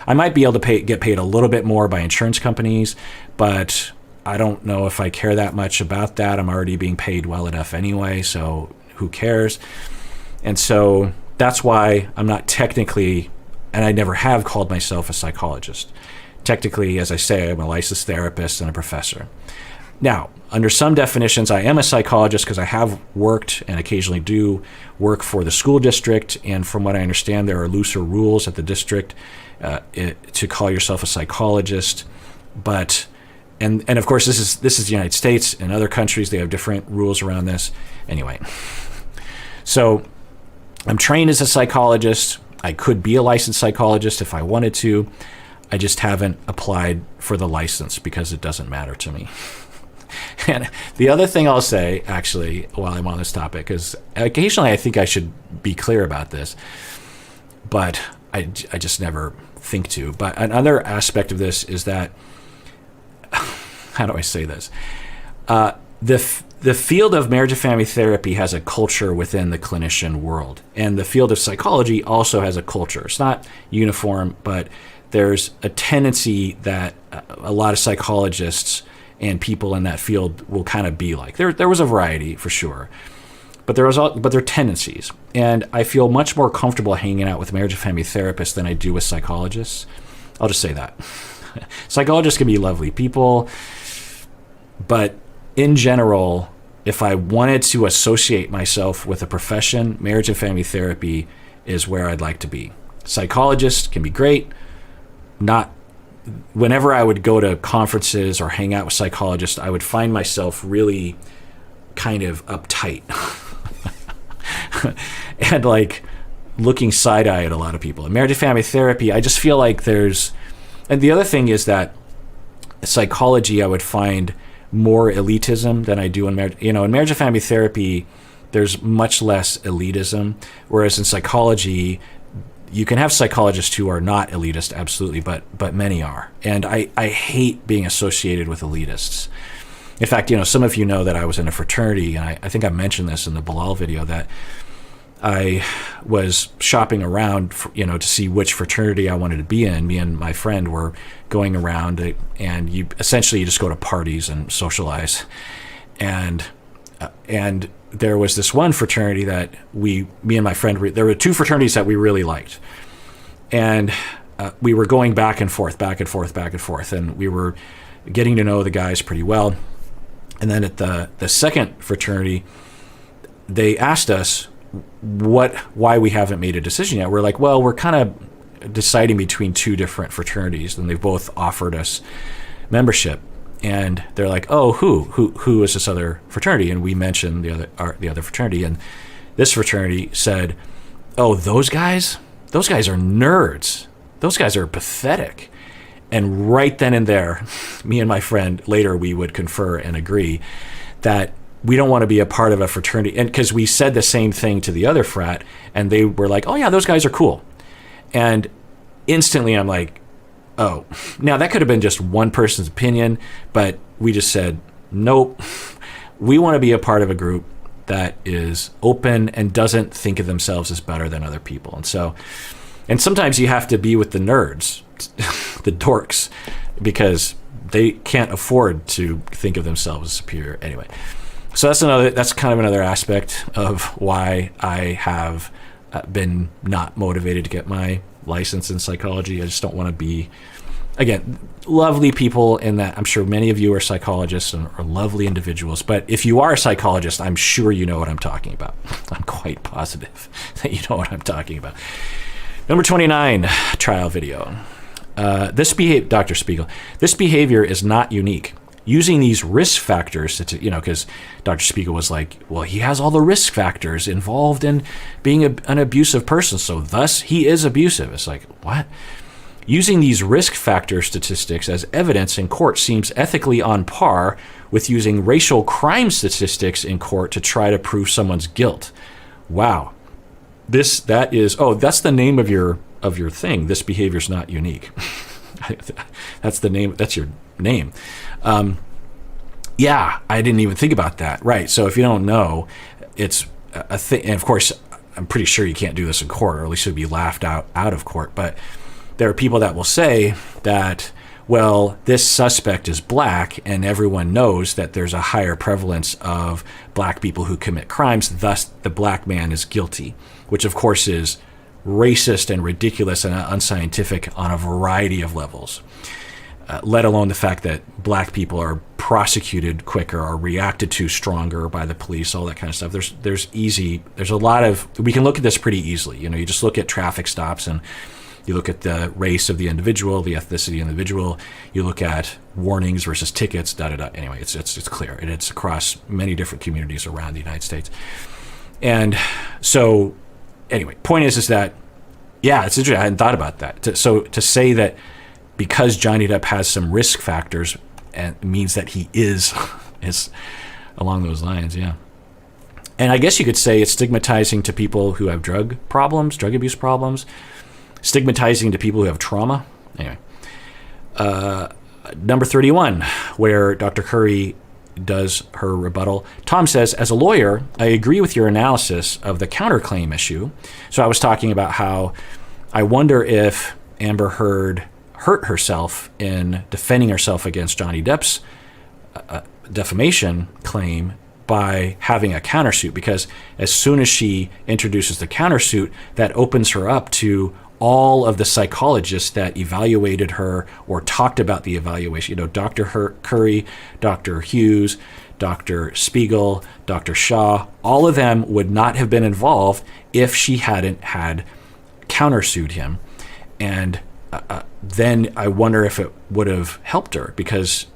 I might be able to get paid a little bit more by insurance companies, but I don't know if I care that much about that. I'm already being paid well enough anyway, so who cares? And so that's why I'm not technically, and I never have called myself a psychologist. Technically, as I say, I'm a licensed therapist and a professor. Now, under some definitions, I am a psychologist because I have worked and occasionally do work for the school district. And from what I understand, there are looser rules at the district to call yourself a psychologist. But and of course, this is the United States. In other countries, they have different rules around this. Anyway, so I'm trained as a psychologist. I could be a licensed psychologist if I wanted to. I just haven't applied for the license because it doesn't matter to me. And the other thing I'll say, actually, while I'm on this topic, is occasionally I think I should be clear about this, but I just never think to. But another aspect of this is that, how do I say this? The field of marriage and family therapy has a culture within the clinician world, and the field of psychology also has a culture. It's not uniform, but there's a tendency that a lot of psychologists and people in that field will kind of be like. There was a variety for sure, but there are tendencies. And I feel much more comfortable hanging out with marriage and family therapists than I do with psychologists. I'll just say that. Psychologists can be lovely people, but in general, if I wanted to associate myself with a profession, marriage and family therapy is where I'd like to be. Psychologists can be great. Whenever I would go to conferences or hang out with psychologists, I would find myself really kind of uptight and like looking side-eye at a lot of people. In marriage and family therapy, I just feel like and the other thing is that psychology, I would find more elitism than I do in marriage. In marriage and family therapy, there's much less elitism, whereas in psychology, you can have psychologists who are not elitist, absolutely, but many are. And I hate being associated with elitists. In fact, some of you know that I was in a fraternity, and I think I mentioned this in the Bilal video, that I was shopping around, to see which fraternity I wanted to be in. Me and my friend were going around, and you just go to parties and socialize. And there was this one fraternity that me and my friend, there were two fraternities that we really liked. And we were going back and forth, and we were getting to know the guys pretty well. And then at the second fraternity, they asked us why we haven't made a decision yet. We're like, well, we're kind of deciding between two different fraternities, and they've both offered us membership. And they're like, oh, who is this other fraternity? And we mentioned the other fraternity, and this fraternity said, oh, those guys, those guys are nerds. Those guys are pathetic. And right then and there, me and my friend, later we would confer and agree that we don't want to be a part of a fraternity. And because we said the same thing to the other frat, and they were like, oh yeah, those guys are cool. And instantly I'm like, oh, now that could have been just one person's opinion, but we just said, nope, we want to be a part of a group that is open and doesn't think of themselves as better than other people. And sometimes you have to be with the nerds, the dorks, because they can't afford to think of themselves as superior anyway. So that's kind of another aspect of why I have been not motivated to get my license in psychology. I just don't want to be, again, lovely people in that I'm sure many of you are psychologists and are lovely individuals, but if you are a psychologist, I'm sure you know what I'm talking about. I'm quite positive that you know what I'm talking about. Number 29, trial video. Dr. Spiegel, this behavior is not unique. Using these risk factors, because Dr. Spiegel was like, well, he has all the risk factors involved in being an abusive person, so thus he is abusive. It's like, what? Using these risk factor statistics as evidence in court seems ethically on par with using racial crime statistics in court to try to prove someone's guilt. Wow. That's the name of your thing. This behavior is not unique. That's the name. That's your name. Yeah, I didn't even think about that. Right. So if you don't know, it's a thing. And of course, I'm pretty sure you can't do this in court, or at least it would be laughed out of court. But there are people that will say that, well, this suspect is black, and everyone knows that there's a higher prevalence of black people who commit crimes, thus the black man is guilty, which of course is racist and ridiculous and unscientific on a variety of levels, let alone the fact that black people are prosecuted quicker or reacted to stronger by the police, all that kind of stuff. There's a lot of, we can look at this pretty easily. You just look at traffic stops and you look at the race of the individual, the ethnicity of the individual. You look at warnings versus tickets, da-da-da. Anyway, it's clear. And it's across many different communities around the United States. And so, anyway, point is that, yeah, it's interesting. I hadn't thought about that. So to say that because Johnny Depp has some risk factors and means that he is along those lines, yeah. And I guess you could say it's stigmatizing to people who have drug abuse problems, stigmatizing to people who have trauma. Anyway, number 31, where Dr. Curry does her rebuttal. Tom says, as a lawyer, I agree with your analysis of the counterclaim issue. So I was talking about how I wonder if Amber Heard hurt herself in defending herself against Johnny Depp's defamation claim by having a countersuit, because as soon as she introduces the countersuit, that opens her up to all of the psychologists that evaluated her or talked about the evaluation. Dr. Curry, Dr. Hughes, Dr. Spiegel, Dr. Shaw, all of them would not have been involved if she hadn't had countersued him. And then I wonder if it would have helped her, because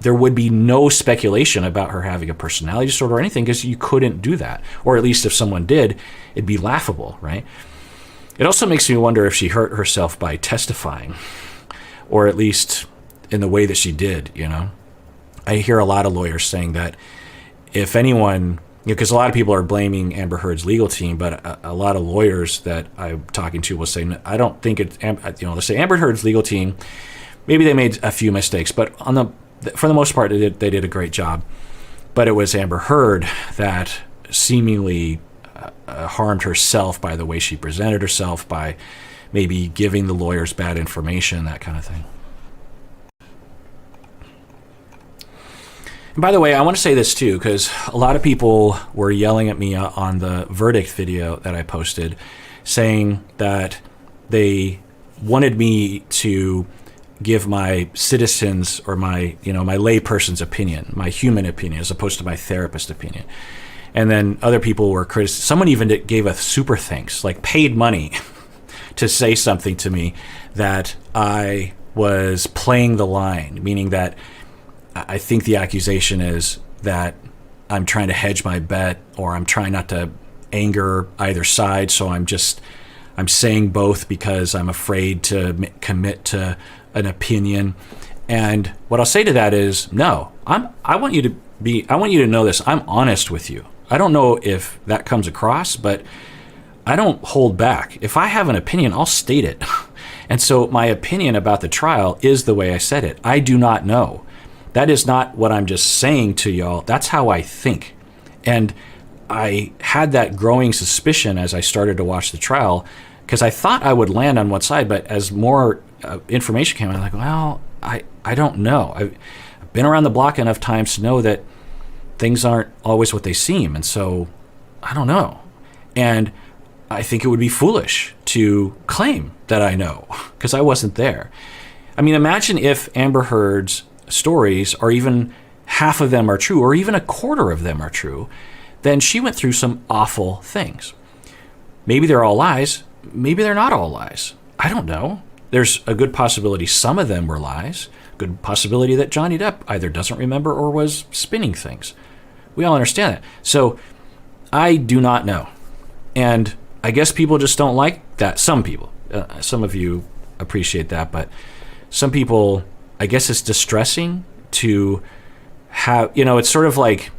there would be no speculation about her having a personality disorder or anything, because you couldn't do that. Or at least if someone did, it'd be laughable, right? It also makes me wonder if she hurt herself by testifying, or at least in the way that she did, I hear a lot of lawyers saying that if anyone, because a lot of people are blaming Amber Heard's legal team, but a lot of lawyers that I'm talking to will say, I don't think it's, they'll say Amber Heard's legal team, maybe they made a few mistakes, but for the most part, they did a great job. But it was Amber Heard that seemingly harmed herself by the way she presented herself, by maybe giving the lawyers bad information, that kind of thing. And by the way, I want to say this too, because a lot of people were yelling at me on the verdict video that I posted, saying that they wanted me to give my citizens or my layperson's opinion, my human opinion, as opposed to my therapist opinion. And then other people were criticizing. Someone even gave a super thanks, like paid money to say something to me that I was playing the line, meaning that I think the accusation is that I'm trying to hedge my bet, or I'm trying not to anger either side, so I'm I'm saying both because I'm afraid to commit to an opinion. And what I'll say to that is, no, I want you to know this. I'm honest with you. I don't know if that comes across, but I don't hold back. If I have an opinion, I'll state it. And so my opinion about the trial is the way I said it. I do not know. That is not what I'm just saying to y'all. That's how I think. And I had that growing suspicion as I started to watch the trial, because I thought I would land on one side, but as more information came, I'm like, well, I don't know. I've been around the block enough times to know that things aren't always what they seem. And so I don't know. And I think it would be foolish to claim that I know, because I wasn't there. I mean, imagine if Amber Heard's stories, or even half of them are true, or even a quarter of them are true, then she went through some awful things. Maybe they're all lies. Maybe they're not all lies. I don't know. There's a good possibility some of them were lies. Good possibility that Johnny Depp either doesn't remember or was spinning things. We all understand that. So I do not know. And I guess people just don't like that. Some people. Some of you appreciate that, but some people, I guess it's distressing to have, it's sort of like,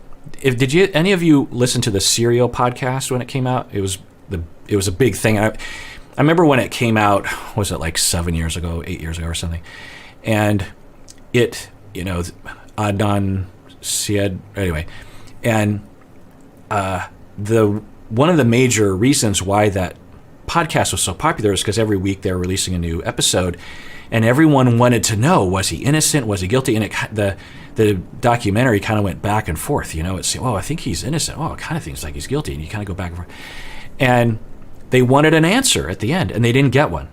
did any of you listen to the Serial podcast when it came out? It was a big thing. And I remember when it came out, was it like 8 years ago or something? And it, Adnan Syed, anyway. And one of the major reasons why that podcast was so popular is because every week they were releasing a new episode, and everyone wanted to know, was he innocent? Was he guilty? And the documentary kind of went back and forth. It's, I think he's innocent. Oh, it kind of seems like he's guilty. And you kind of go back and forth. And they wanted an answer at the end, and they didn't get one.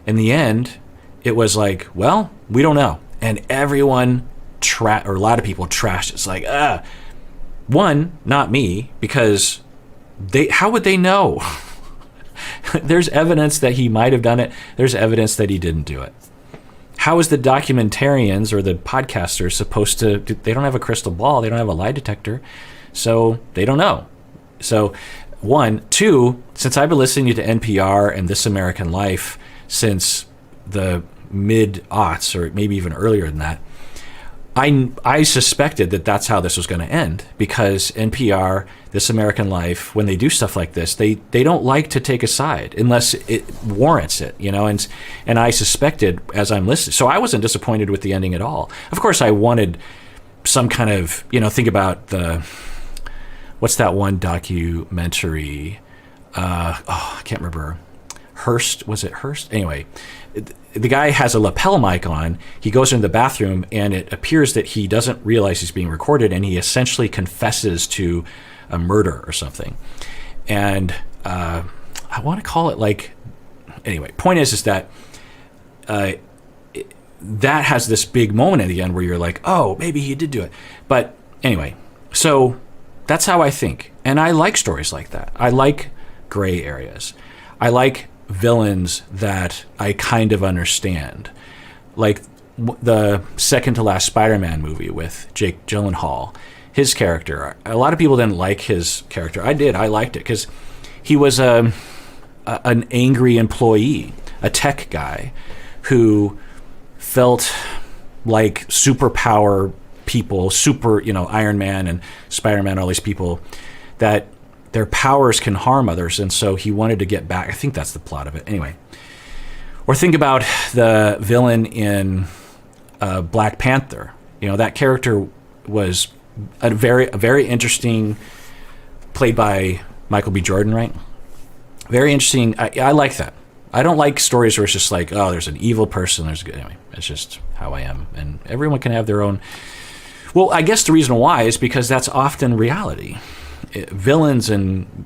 In the end, it was like, well, we don't know. And everyone, or a lot of people trashed it. It's like, one, not me, because how would they know? There's evidence that he might have done it. There's evidence that he didn't do it. How is the documentarians or the podcasters supposed to? They don't have a crystal ball. They don't have a lie detector. So they don't know. So one. Two, since I've been listening to NPR and This American Life since the mid-aughts, or maybe even earlier than that, I suspected that that's how this was going to end, because NPR, This American Life, when they do stuff like this, they don't like to take a side unless it warrants it, and I suspected as I'm listening. So I wasn't disappointed with the ending at all. Of course, I wanted some kind of, think about what's that one documentary? I can't remember. Hearst, was it Hearst? Anyway, the guy has a lapel mic on. He goes into the bathroom, and it appears that he doesn't realize he's being recorded, and he essentially confesses to a murder or something. And I want to call it like, anyway, point is that that has this big moment at the end where you're like, oh, maybe he did do it. But anyway, so that's how I think. And I like stories like that. I like gray areas. I like villains that I kind of understand. Like the second to last Spider-Man movie with Jake Gyllenhaal, his character. A lot of people didn't like his character. I did. I liked it because he was an angry employee, a tech guy who felt like superpower people, Iron Man and Spider-Man, all these people, that their powers can harm others, and so he wanted to get back. I think that's the plot of it. Anyway, or think about the villain in Black Panther. That character was a very interesting, played by Michael B. Jordan, right? Very interesting. I like that. I don't like stories where it's just like, oh, there's an evil person, there's a good. Anyway, it's just how I am, and everyone can have their own. Well, I guess the reason why is because that's often reality. Villains and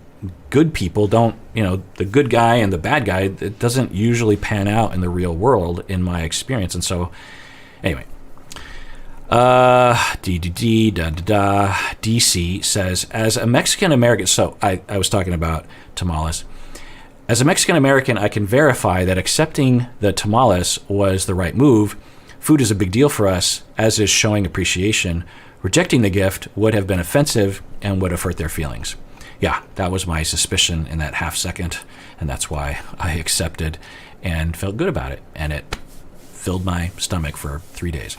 good people don't, the good guy and the bad guy, it doesn't usually pan out in the real world in my experience. And so, anyway, DC says, as a Mexican American, so I was talking about tamales. As a Mexican American, I can verify that accepting the tamales was the right move. Food is a big deal for us, as is showing appreciation. Rejecting the gift would have been offensive and would have hurt their feelings. Yeah, that was my suspicion in that half second. And that's why I accepted and felt good about it. And it filled my stomach for 3 days.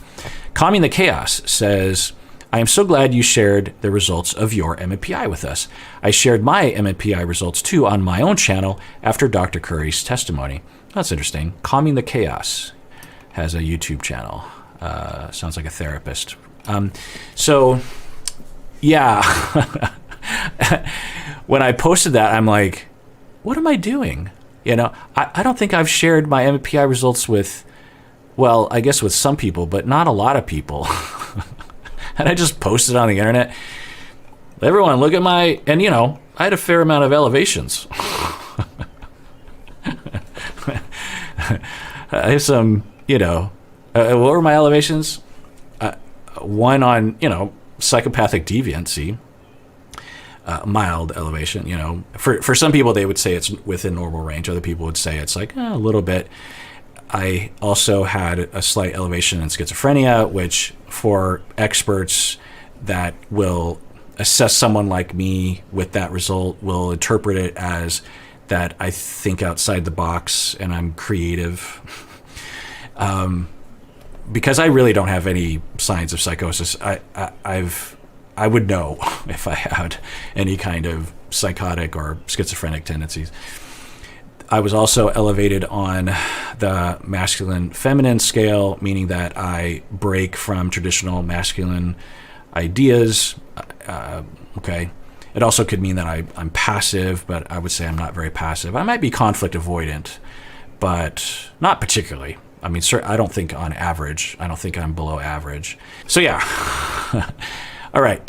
Calming the Chaos says, I am so glad you shared the results of your MMPI with us. I shared my MMPI results too on my own channel after Dr. Curry's testimony. That's interesting. Calming the Chaos has a YouTube channel. Sounds like a therapist. So, yeah. When I posted that, I'm like, what am I doing? You know, I don't think I've shared my MMPI results with, well, I guess with some people, but not a lot of people. And I just posted on the internet. Everyone, look at my, and you know, I had a fair amount of elevations. I have some, you know, what were my elevations? One on, you know, psychopathic deviancy, mild elevation, you know. For some people, they would say it's within normal range. Other people would say it's like a little bit. I also had a slight elevation in schizophrenia, which for experts that will assess someone like me with that result will interpret it as that I think outside the box and I'm creative. Because I really don't have any signs of psychosis, I would know if I had any kind of psychotic or schizophrenic tendencies. I was also elevated on the masculine-feminine scale, meaning that I break from traditional masculine ideas. Okay. It also could mean that I'm passive, but I would say I'm not very passive. I might be conflict avoidant, but not particularly. I mean, I don't think on average. I don't think I'm below average. So yeah. All right.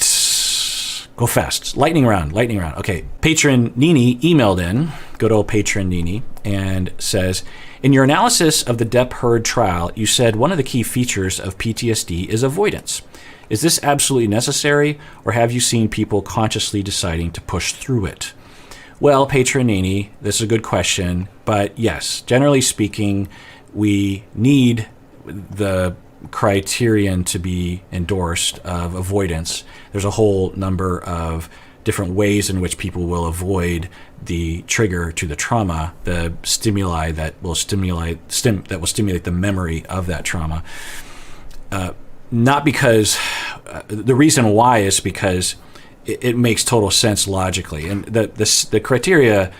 Go fast. Lightning round. Okay. Patron Nini emailed in, good old patron Nini, and says, in your analysis of the Depp Heard trial, you said one of the key features of PTSD is avoidance. Is this absolutely necessary, or have you seen people consciously deciding to push through it? Well, patron Nini, this is a good question, but yes, generally speaking, we need the criterion to be endorsed of avoidance. There's a whole number of different ways in which people will avoid the trigger to the trauma, the stimuli that will stimulate the memory of that trauma. Not because the reason why is because it makes total sense logically, and the criteria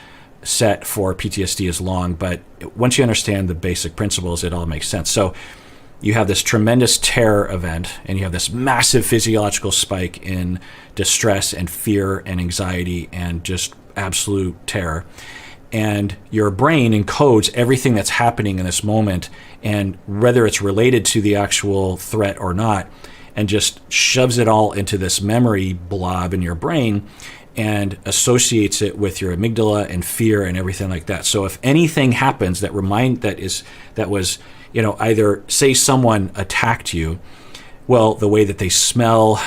set for PTSD is long, but once you understand the basic principles, it all makes sense. So you have this tremendous terror event, and you have this massive physiological spike in distress and fear and anxiety and just absolute terror. And your brain encodes everything that's happening in this moment, and whether it's related to the actual threat or not, and just shoves it all into this memory blob in your brain and associates it with your amygdala and fear and everything like that. So if anything happens that was, you know, either say someone attacked you, well, the way that they smell,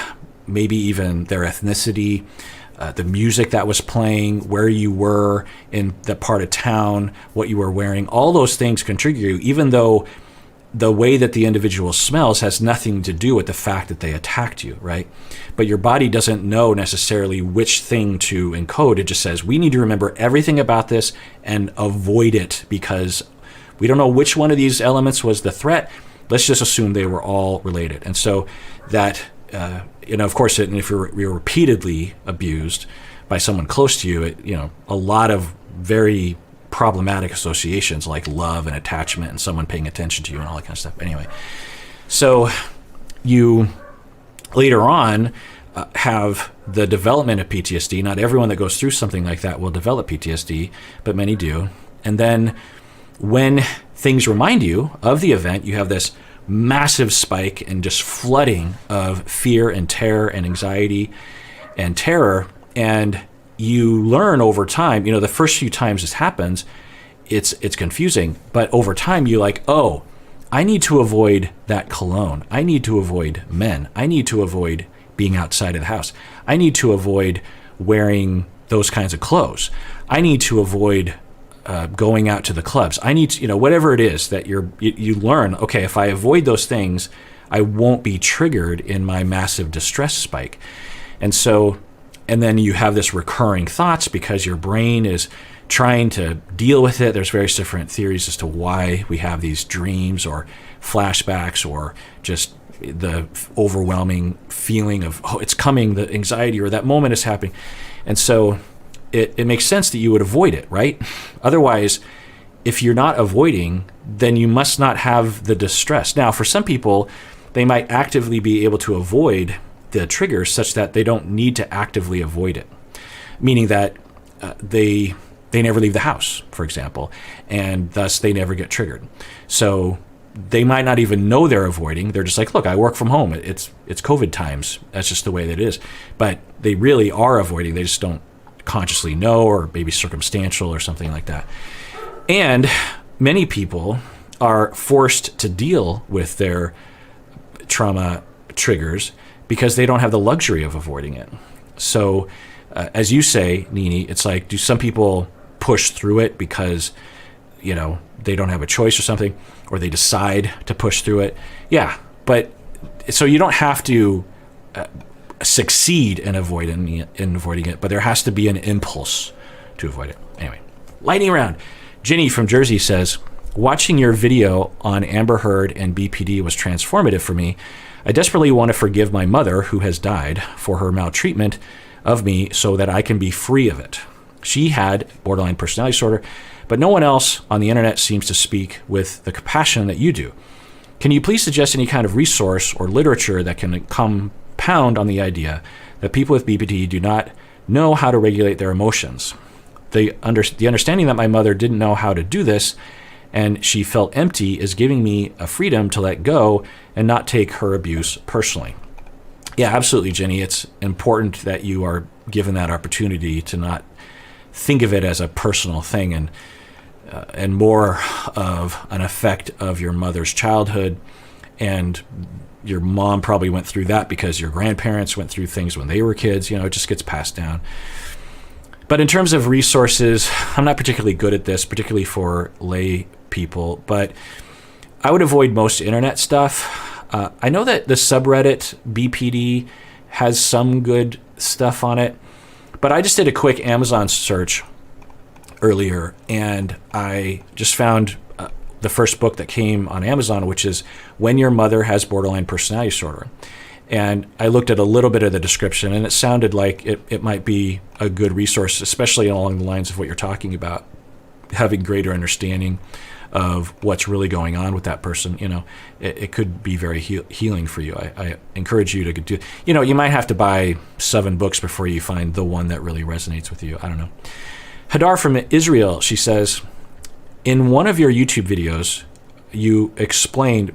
maybe even their ethnicity, the music that was playing, where you were in the part of town, what you were wearing, all those things can trigger you, even though the way that the individual smells has nothing to do with the fact that they attacked you, right? But your body doesn't know necessarily which thing to encode. It just says, we need to remember everything about this and avoid it because we don't know which one of these elements was the threat. Let's just assume they were all related. And so that, you know, of course, if you're repeatedly abused by someone close to you, you know, a lot of very problematic associations like love and attachment and someone paying attention to you and all that kind of stuff. Anyway, so you later on have the development of PTSD. Not everyone that goes through something like that will develop PTSD, but many do. And then when things remind you of the event, you have this massive spike and just flooding of fear and terror and anxiety and terror. And you learn over time, you know, the first few times this happens, it's confusing, but over time you're like, oh, I need to avoid that cologne. I need to avoid men. I need to avoid being outside of the house. I need to avoid wearing those kinds of clothes. I need to avoid going out to the clubs. I need to, you know, whatever it is that you learn, okay, if I avoid those things, I won't be triggered in my massive distress spike. And so, and then you have this recurring thoughts because your brain is trying to deal with it. There's various different theories as to why we have these dreams or flashbacks, or just the overwhelming feeling of, oh, it's coming, the anxiety, or that moment is happening. And so it makes sense that you would avoid it, right? Otherwise, if you're not avoiding, then you must not have the distress. Now, for some people, they might actively be able to avoid the triggers such that they don't need to actively avoid it, meaning that they never leave the house, for example, and thus they never get triggered. So they might not even know they're avoiding. They're just like, look, I work from home. It's COVID times. That's just the way that it is. But they really are avoiding. They just don't consciously know, or maybe circumstantial or something like that. And many people are forced to deal with their trauma triggers because they don't have the luxury of avoiding it. So as you say, Nini, it's like, do some people push through it because, they don't have a choice or something, or they decide to push through it? Yeah, but so you don't have to succeed in avoiding it, but there has to be an impulse to avoid it. Anyway, lightning round. Ginny from Jersey says, watching your video on Amber Heard and BPD was transformative for me. I desperately want to forgive my mother, who has died, for her maltreatment of me so that I can be free of it. She had borderline personality disorder, but no one else on the internet seems to speak with the compassion that you do. Can you please suggest any kind of resource or literature that can compound on the idea that people with BPD do not know how to regulate their emotions? The understanding that my mother didn't know how to do this and she felt empty is giving me a freedom to let go and not take her abuse personally. Yeah, absolutely, Jenny. It's important that you are given that opportunity to not think of it as a personal thing and more of an effect of your mother's childhood. And your mom probably went through that because your grandparents went through things when they were kids. It just gets passed down. But in terms of resources, I'm not particularly good at this, particularly for lay people, but I would avoid most internet stuff. I know that the subreddit BPD has some good stuff on it, but I just did a quick Amazon search earlier, and I just found the first book that came on Amazon, which is When Your Mother Has Borderline Personality Disorder. And I looked at a little bit of the description, and it sounded like it might be a good resource, especially along the lines of what you're talking about, having greater understanding of what's really going on with that person. It could be very healing for you. I encourage you to do, you might have to buy 7 books before you find the one that really resonates with you. I don't know. Hadar from Israel, she says, in one of your YouTube videos, you explained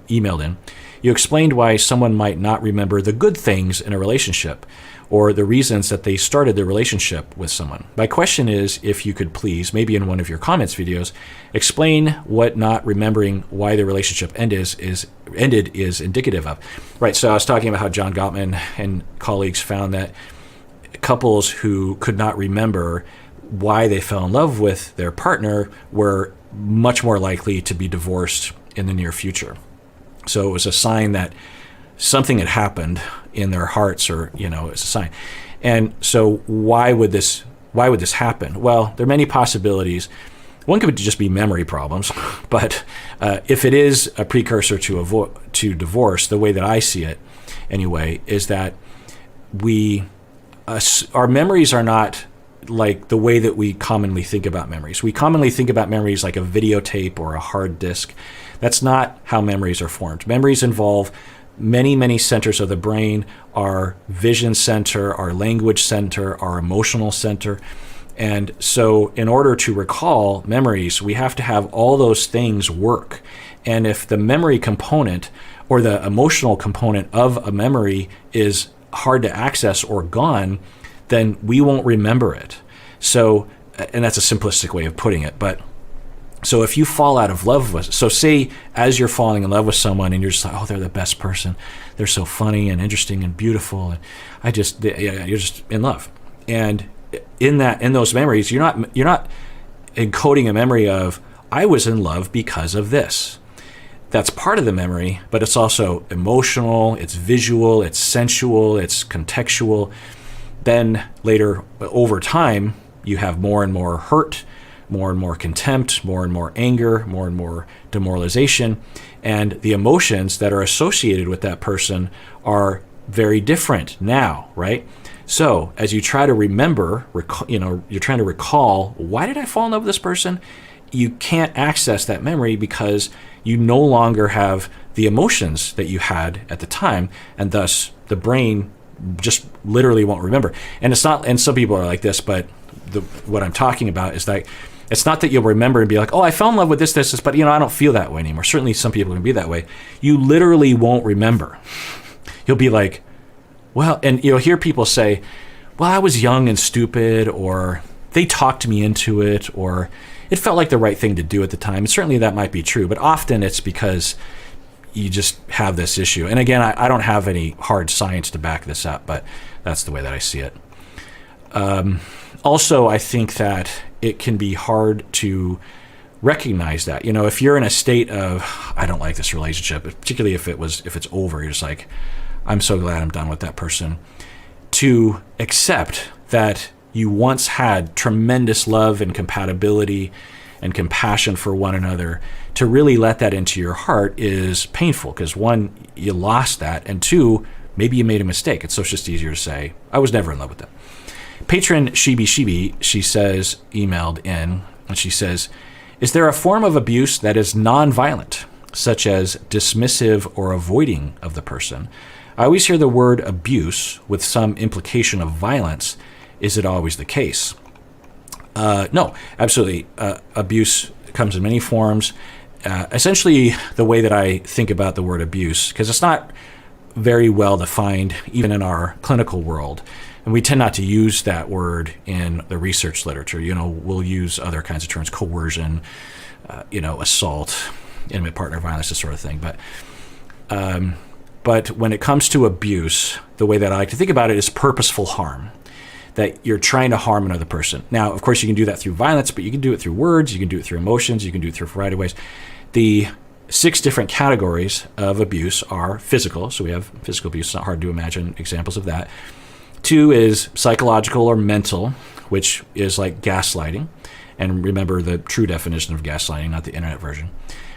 why someone might not remember the good things in a relationship or the reasons that they started their relationship with someone. My question is if you could please, maybe in one of your comments videos, explain what not remembering why the relationship ended is indicative of. Right, so I was talking about how John Gottman and colleagues found that couples who could not remember why they fell in love with their partner were much more likely to be divorced in the near future. So it was a sign that something had happened in their hearts, or it's a sign. And so why would this happen? Well, there are many possibilities. One could just be memory problems, but if it is a precursor to divorce, the way that I see it anyway is that our memories are not like the way that we commonly think about memories. We commonly think about memories like a videotape or a hard disk. That's not how memories are formed. Memories involve many, many centers of the brain: our vision center, our language center, our emotional center. And so in order to recall memories, we have to have all those things work. And if the memory component or the emotional component of a memory is hard to access or gone, then we won't remember it. So, and that's a simplistic way of putting it, but so if you fall out of love with, so say as you're falling in love with someone and you're just like, oh, they're the best person, they're so funny and interesting and beautiful, and you're just in love. And in those memories, you're not encoding a memory of, I was in love because of this. That's part of the memory, but it's also emotional, it's visual, it's sensual, it's contextual. Then later, over time, you have more and more hurt, more and more contempt, more and more anger, more and more demoralization. And the emotions that are associated with that person are very different now, right? So as you try to remember, you're trying to recall, why did I fall in love with this person? You can't access that memory because you no longer have the emotions that you had at the time, and thus the brain just literally won't remember. And it's not, and some people are like this, but what I'm talking about is that it's not that you'll remember and be like, oh, I fell in love with this, but I don't feel that way anymore. Certainly some people can be that way. You literally won't remember. You'll be like, well, and you'll hear people say, well, I was young and stupid, or they talked me into it, or it felt like the right thing to do at the time. And certainly that might be true, but often it's because you just have this issue. And again, I don't have any hard science to back this up, but that's the way that I see it. Also, I think that it can be hard to recognize that. If you're in a state of, I don't like this relationship, particularly if it's over, you're just like, I'm so glad I'm done with that person. To accept that you once had tremendous love and compatibility and compassion for one another, to really let that into your heart is painful because, one, you lost that, and two, maybe you made a mistake. It's just easier to say, I was never in love with them. Patron Shibi, she says, emailed in, and she says, is there a form of abuse that is non-violent, such as dismissive or avoiding of the person? I always hear the word abuse with some implication of violence. Is it always the case? No, absolutely. Abuse comes in many forms. Essentially, the way that I think about the word abuse, because it's not very well defined even in our clinical world, and we tend not to use that word in the research literature. We'll use other kinds of terms, coercion, assault, intimate partner violence, this sort of thing. But when it comes to abuse, the way that I like to think about it is purposeful harm, that you're trying to harm another person. Now, of course, you can do that through violence, but you can do it through words, you can do it through emotions, you can do it through a variety of ways. The 6 different categories of abuse are physical. So we have physical abuse. It's not hard to imagine examples of that. 2 is psychological or mental, which is like gaslighting. And remember the true definition of gaslighting, not the internet version.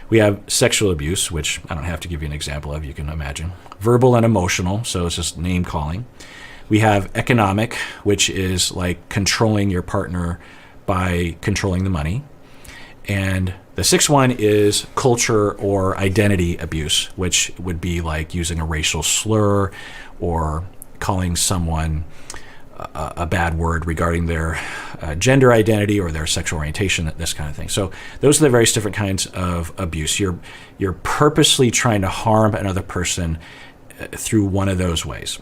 We have sexual abuse, which I don't have to give you an example of, you can imagine. Verbal and emotional, so it's just name calling. We have economic, which is like controlling your partner by controlling the money. And the 6th one is culture or identity abuse, which would be like using a racial slur or calling someone a bad word regarding their gender identity or their sexual orientation, this kind of thing. So those are the various different kinds of abuse. You're purposely trying to harm another person through one of those ways.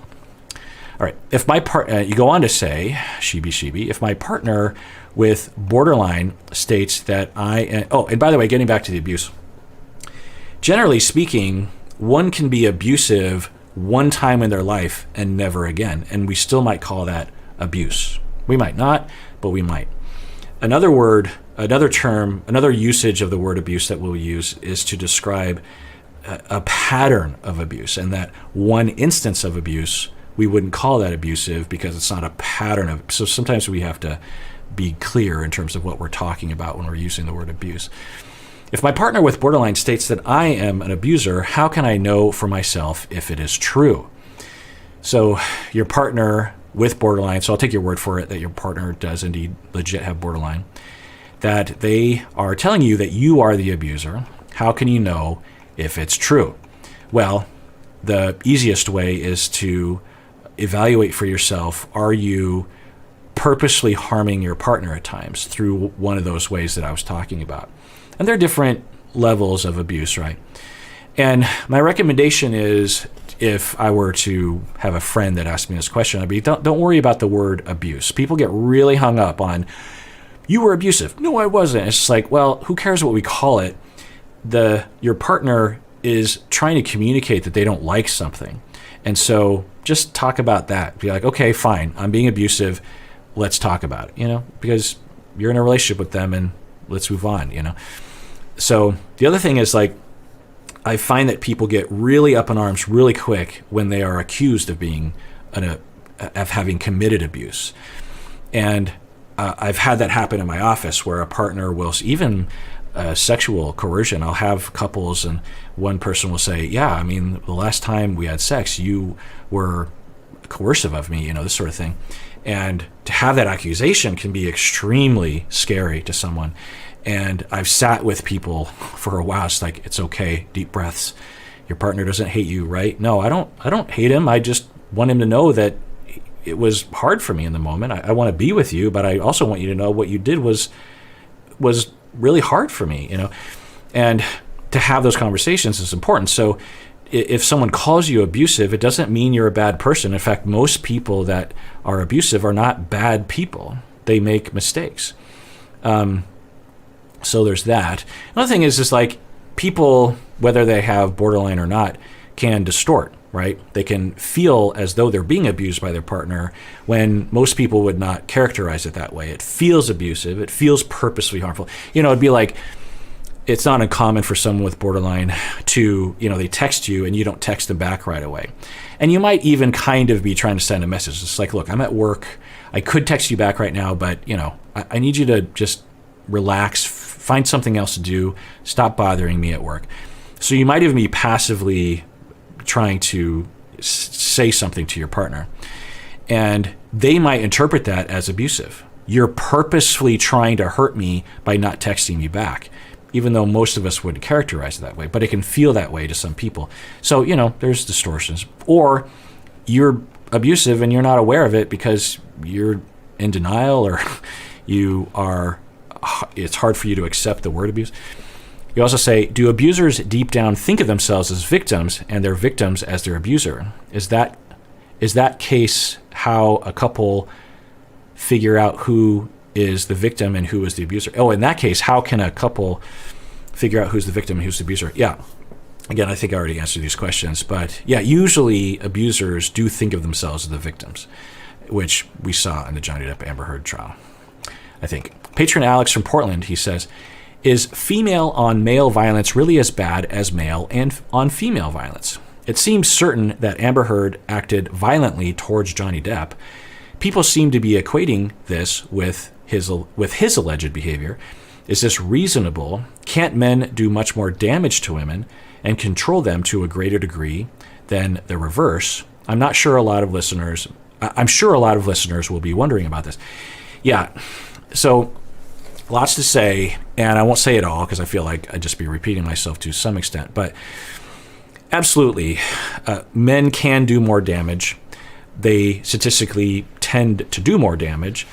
All right. If my you go on to say, Shibi, if my partner with borderline states that and by the way, getting back to the abuse, generally speaking, one can be abusive one time in their life and never again, and we still might call that abuse. We might not, but we might. Another term, another usage of the word abuse that we'll use is to describe a pattern of abuse, and that one instance of abuse, we wouldn't call that abusive because it's not a pattern of. So sometimes we have to be clear in terms of what we're talking about when we're using the word abuse. If my partner with borderline states that I am an abuser, how can I know for myself if it is true? So your partner with borderline, so I'll take your word for it that your partner does indeed legit have borderline, that they are telling you that you are the abuser. How can you know if it's true? Well, the easiest way is to evaluate for yourself, are you purposely harming your partner at times through one of those ways that I was talking about? And there are different levels of abuse, right? And my recommendation is, if I were to have a friend that asked me this question, I'd be, don't worry about the word abuse. People get really hung up on, you were abusive. No, I wasn't. It's like, well, who cares what we call it? Your partner is trying to communicate that they don't like something. And so just talk about that. Be like, okay, fine, I'm being abusive. Let's talk about it, because you're in a relationship with them and let's move on, So the other thing is, like, I find that people get really up in arms really quick when they are accused of being of having committed abuse. And I've had that happen in my office where a partner will, even sexual coercion. I'll have couples and one person will say, yeah, I mean, the last time we had sex, you were coercive of me, this sort of thing. And to have that accusation can be extremely scary to someone. And I've sat with people for a while. It's like, it's okay, deep breaths. Your partner doesn't hate you, right? No, I don't hate him. I just want him to know that it was hard for me in the moment. I want to be with you, but I also want you to know what you did was really hard for me, And to have those conversations is important. So if someone calls you abusive, it doesn't mean you're a bad person. In fact, most people that are abusive are not bad people. They make mistakes. So there's that. Another thing is like people, whether they have borderline or not, can distort, right? They can feel as though they're being abused by their partner when most people would not characterize it that way. It feels abusive. It feels purposely harmful. It'd be like, it's not uncommon for someone with borderline to, they text you and you don't text them back right away. And you might even kind of be trying to send a message. It's like, look, I'm at work. I could text you back right now, but, I need you to just relax, find something else to do, stop bothering me at work. So you might even be passively trying to say something to your partner. And they might interpret that as abusive. You're purposefully trying to hurt me by not texting me back, even though most of us would characterize it that way. But it can feel that way to some people. So, there's distortions. Or you're abusive and you're not aware of it because you're in denial or it's hard for you to accept the word abuse. You also say, do abusers deep down think of themselves as victims and their victims as their abuser? Is that case how a couple figure out who is the victim and who is the abuser? Oh, in that case, how can a couple figure out who's the victim and who's the abuser? Yeah. Again, I think I already answered these questions, but yeah, usually abusers do think of themselves as the victims, which we saw in the Johnny Depp Amber Heard trial, I think. Patron Alex from Portland, he says, is female on male violence really as bad as male and on female violence? It seems certain that Amber Heard acted violently towards Johnny Depp. People seem to be equating this with his alleged behavior. Is this reasonable? Can't men do much more damage to women and control them to a greater degree than the reverse? I'm sure a lot of listeners will be wondering about this. Yeah, so lots to say, and I won't say it all because I feel like I'd just be repeating myself to some extent. But absolutely, men can do more damage. They statistically tend to do more damage,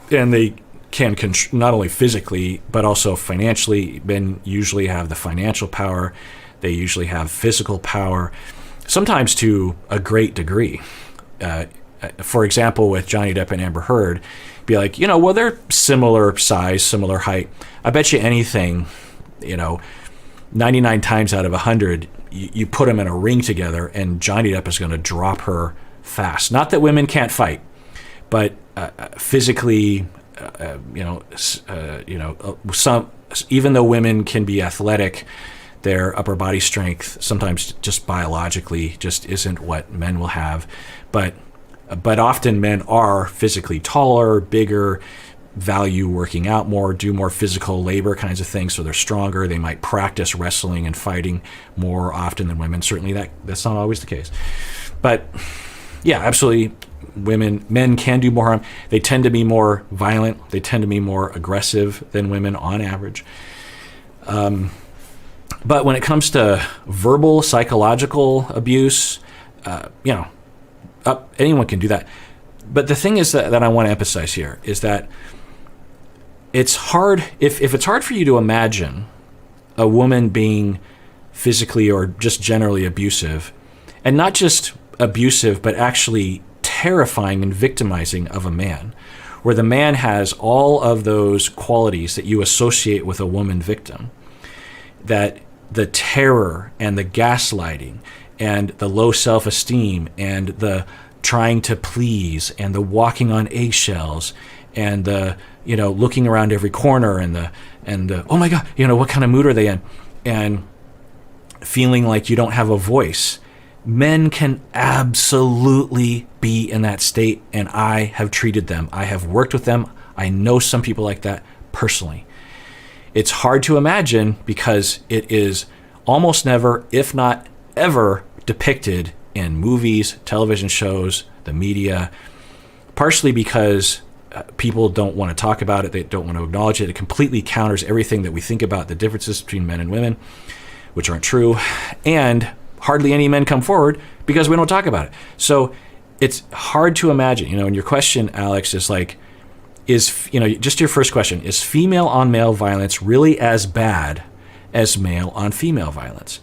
and they can not only physically but also financially. Men usually have the financial power. They usually have physical power, sometimes to a great degree. For example, with Johnny Depp and Amber Heard, be like, well, they're similar size, similar height. I bet you anything, 99 times out of 100, you put them in a ring together and Johnny Depp is going to drop her fast. Not that women can't fight, but physically, some, even though women can be athletic, their upper body strength sometimes just biologically just isn't what men will have. But often men are physically taller, bigger, value working out more, do more physical labor kinds of things, so they're stronger. They might practice wrestling and fighting more often than women. Certainly that's not always the case. But yeah, absolutely, men can do more harm. They tend to be more violent. They tend to be more aggressive than women on average. But when it comes to verbal, psychological abuse, anyone can do that. But the thing is that I want to emphasize here is that it's hard, if it's hard for you to imagine a woman being physically or just generally abusive, and not just abusive, but actually terrifying and victimizing of a man, where the man has all of those qualities that you associate with a woman victim, that the terror and the gaslighting and the low self-esteem and the trying to please and the walking on eggshells and the looking around every corner and the oh my God, what kind of mood are they in, and feeling like you don't have a voice. Men can absolutely be in that state, and I have treated them. I have worked with them. I know some people like that personally. It's hard to imagine because it is almost never, if not ever, depicted in movies, television shows, the media, partially because people don't want to talk about it. They don't want to acknowledge it. It completely counters everything that we think about the differences between men and women, which aren't true. And hardly any men come forward because we don't talk about it. So it's hard to imagine, and your question, Alex, is like, just your first question, is female on male violence really as bad as male on female violence?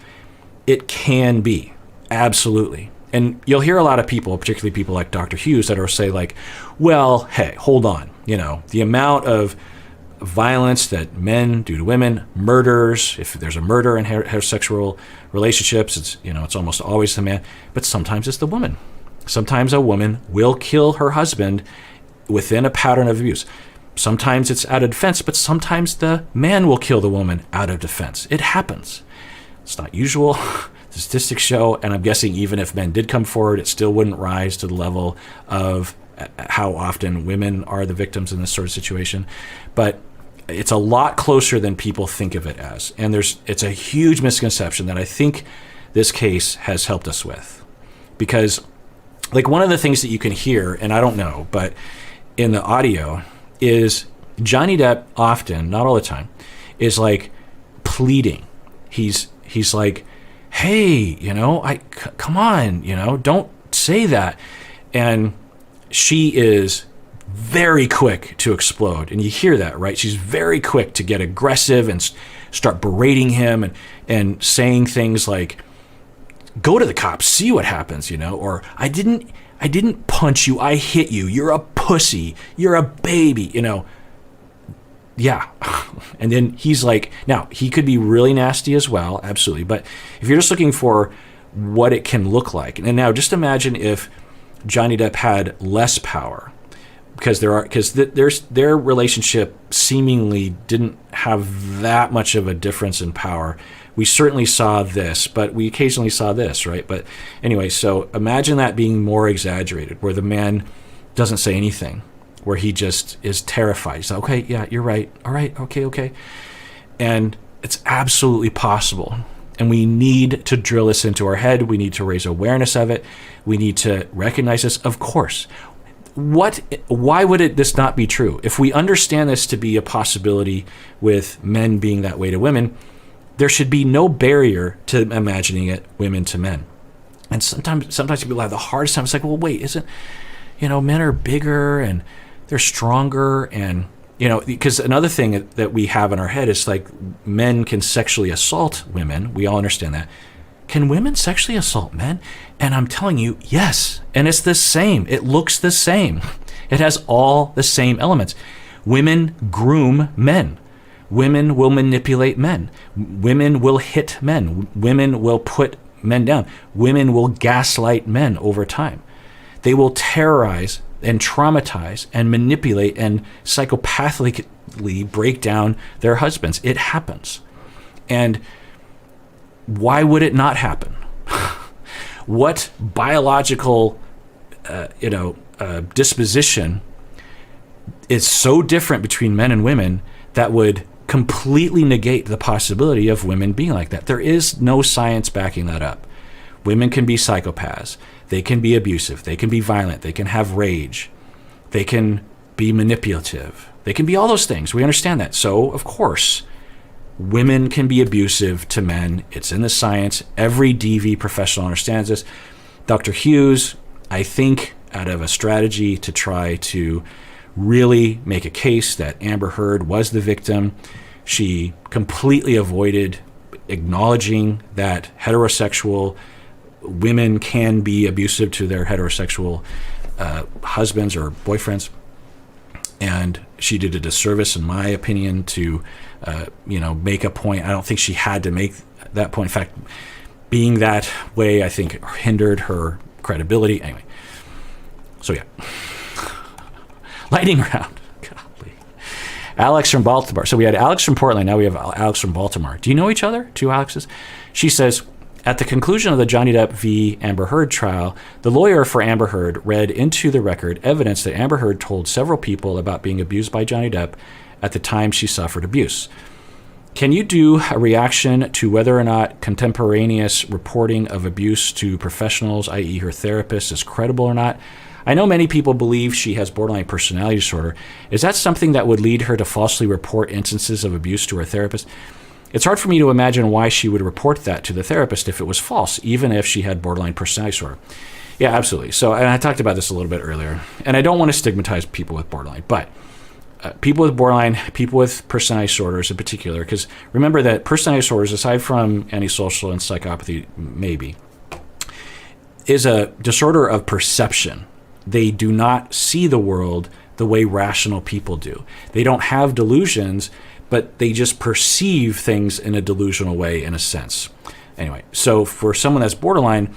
It can be, absolutely. And you'll hear a lot of people, particularly people like Dr. Hughes, that will say like, well, hey, hold on. The amount of violence that men do to women, murders, if there's a murder in heterosexual relationships, it's almost always the man, but sometimes it's the woman. Sometimes a woman will kill her husband within a pattern of abuse. Sometimes it's out of defense, but sometimes the man will kill the woman out of defense. It happens. It's not usual. The statistics show, and I'm guessing even if men did come forward, it still wouldn't rise to the level of how often women are the victims in this sort of situation. But it's a lot closer than people think of it as. And it's a huge misconception that I think this case has helped us with. Because like one of the things that you can hear, and I don't know, but in the audio is Johnny Depp often, not all the time, is like pleading. He's like, hey, come on, don't say that. And she is very quick to explode. And you hear that, right? She's very quick to get aggressive and start berating him and saying things like, go to the cops, see what happens, or I didn't punch you, I hit you, you're a pussy, you're a baby, Yeah. And then he's like, now he could be really nasty as well, absolutely. But if you're just looking for what it can look like, and now just imagine if Johnny Depp had less power, because their relationship seemingly didn't have that much of a difference in power. We certainly saw this, but we occasionally saw this, right? But anyway, so imagine that being more exaggerated, where the man doesn't say anything, where he just is terrified. He's like, okay, yeah, you're right. All right, okay. And it's absolutely possible. And we need to drill this into our head. We need to raise awareness of it. We need to recognize this. Of course. Why would this not be true? If we understand this to be a possibility with men being that way to women, there should be no barrier to imagining it women to men. And sometimes people have the hardest time. It's like, well, wait, isn't, men are bigger and they're stronger, and because another thing that we have in our head is like men can sexually assault women. We all understand that. Can women sexually assault men? And I'm telling you, yes. And it's the same. It looks the same. It has all the same elements. Women groom men. Women will manipulate men. Women will hit men. Women will put men down. Women will gaslight men over time. They will terrorize and traumatize and manipulate and psychopathically break down their husbands. It happens. And why would it not happen? What biological, disposition is so different between men and women that would completely negate the possibility of women being like that? There is no science backing that up. Women can be psychopaths. They can be abusive. They can be violent. They can have rage. They can be manipulative. They can be all those things. We understand that. So, of course, women can be abusive to men. It's in the science. Every DV professional understands this. Dr. Hughes, I think, out of a strategy to try to really make a case that Amber Heard was the victim, she completely avoided acknowledging that heterosexual women can be abusive to their heterosexual husbands or boyfriends. And she did a disservice, in my opinion, to make a point. I don't think she had to make that point. In fact, being that way, I think, hindered her credibility. Anyway, so yeah. Lightning round. Golly. Alex from Baltimore. So we had Alex from Portland. Now we have Alex from Baltimore. Do you know each other? Two Alexes? She says, At the conclusion of the Johnny Depp v. Amber Heard trial, the lawyer for Amber Heard read into the record evidence that Amber Heard told several people about being abused by Johnny Depp at the time she suffered abuse. Can you do a reaction to whether or not contemporaneous reporting of abuse to professionals, i.e. her therapist, is credible or not? I know many people believe she has borderline personality disorder. Is that something that would lead her to falsely report instances of abuse to her therapist? It's hard for me to imagine why she would report that to the therapist if it was false, even if she had borderline personality disorder. Yeah, absolutely. So, and I talked about this a little bit earlier, and I don't want to stigmatize people with borderline, but people with borderline, people with personality disorders in particular, because remember that personality disorders, aside from antisocial and psychopathy, maybe, is a disorder of perception. They do not see the world the way rational people do. They don't have delusions, but they just perceive things in a delusional way, in a sense. Anyway, so for someone that's borderline,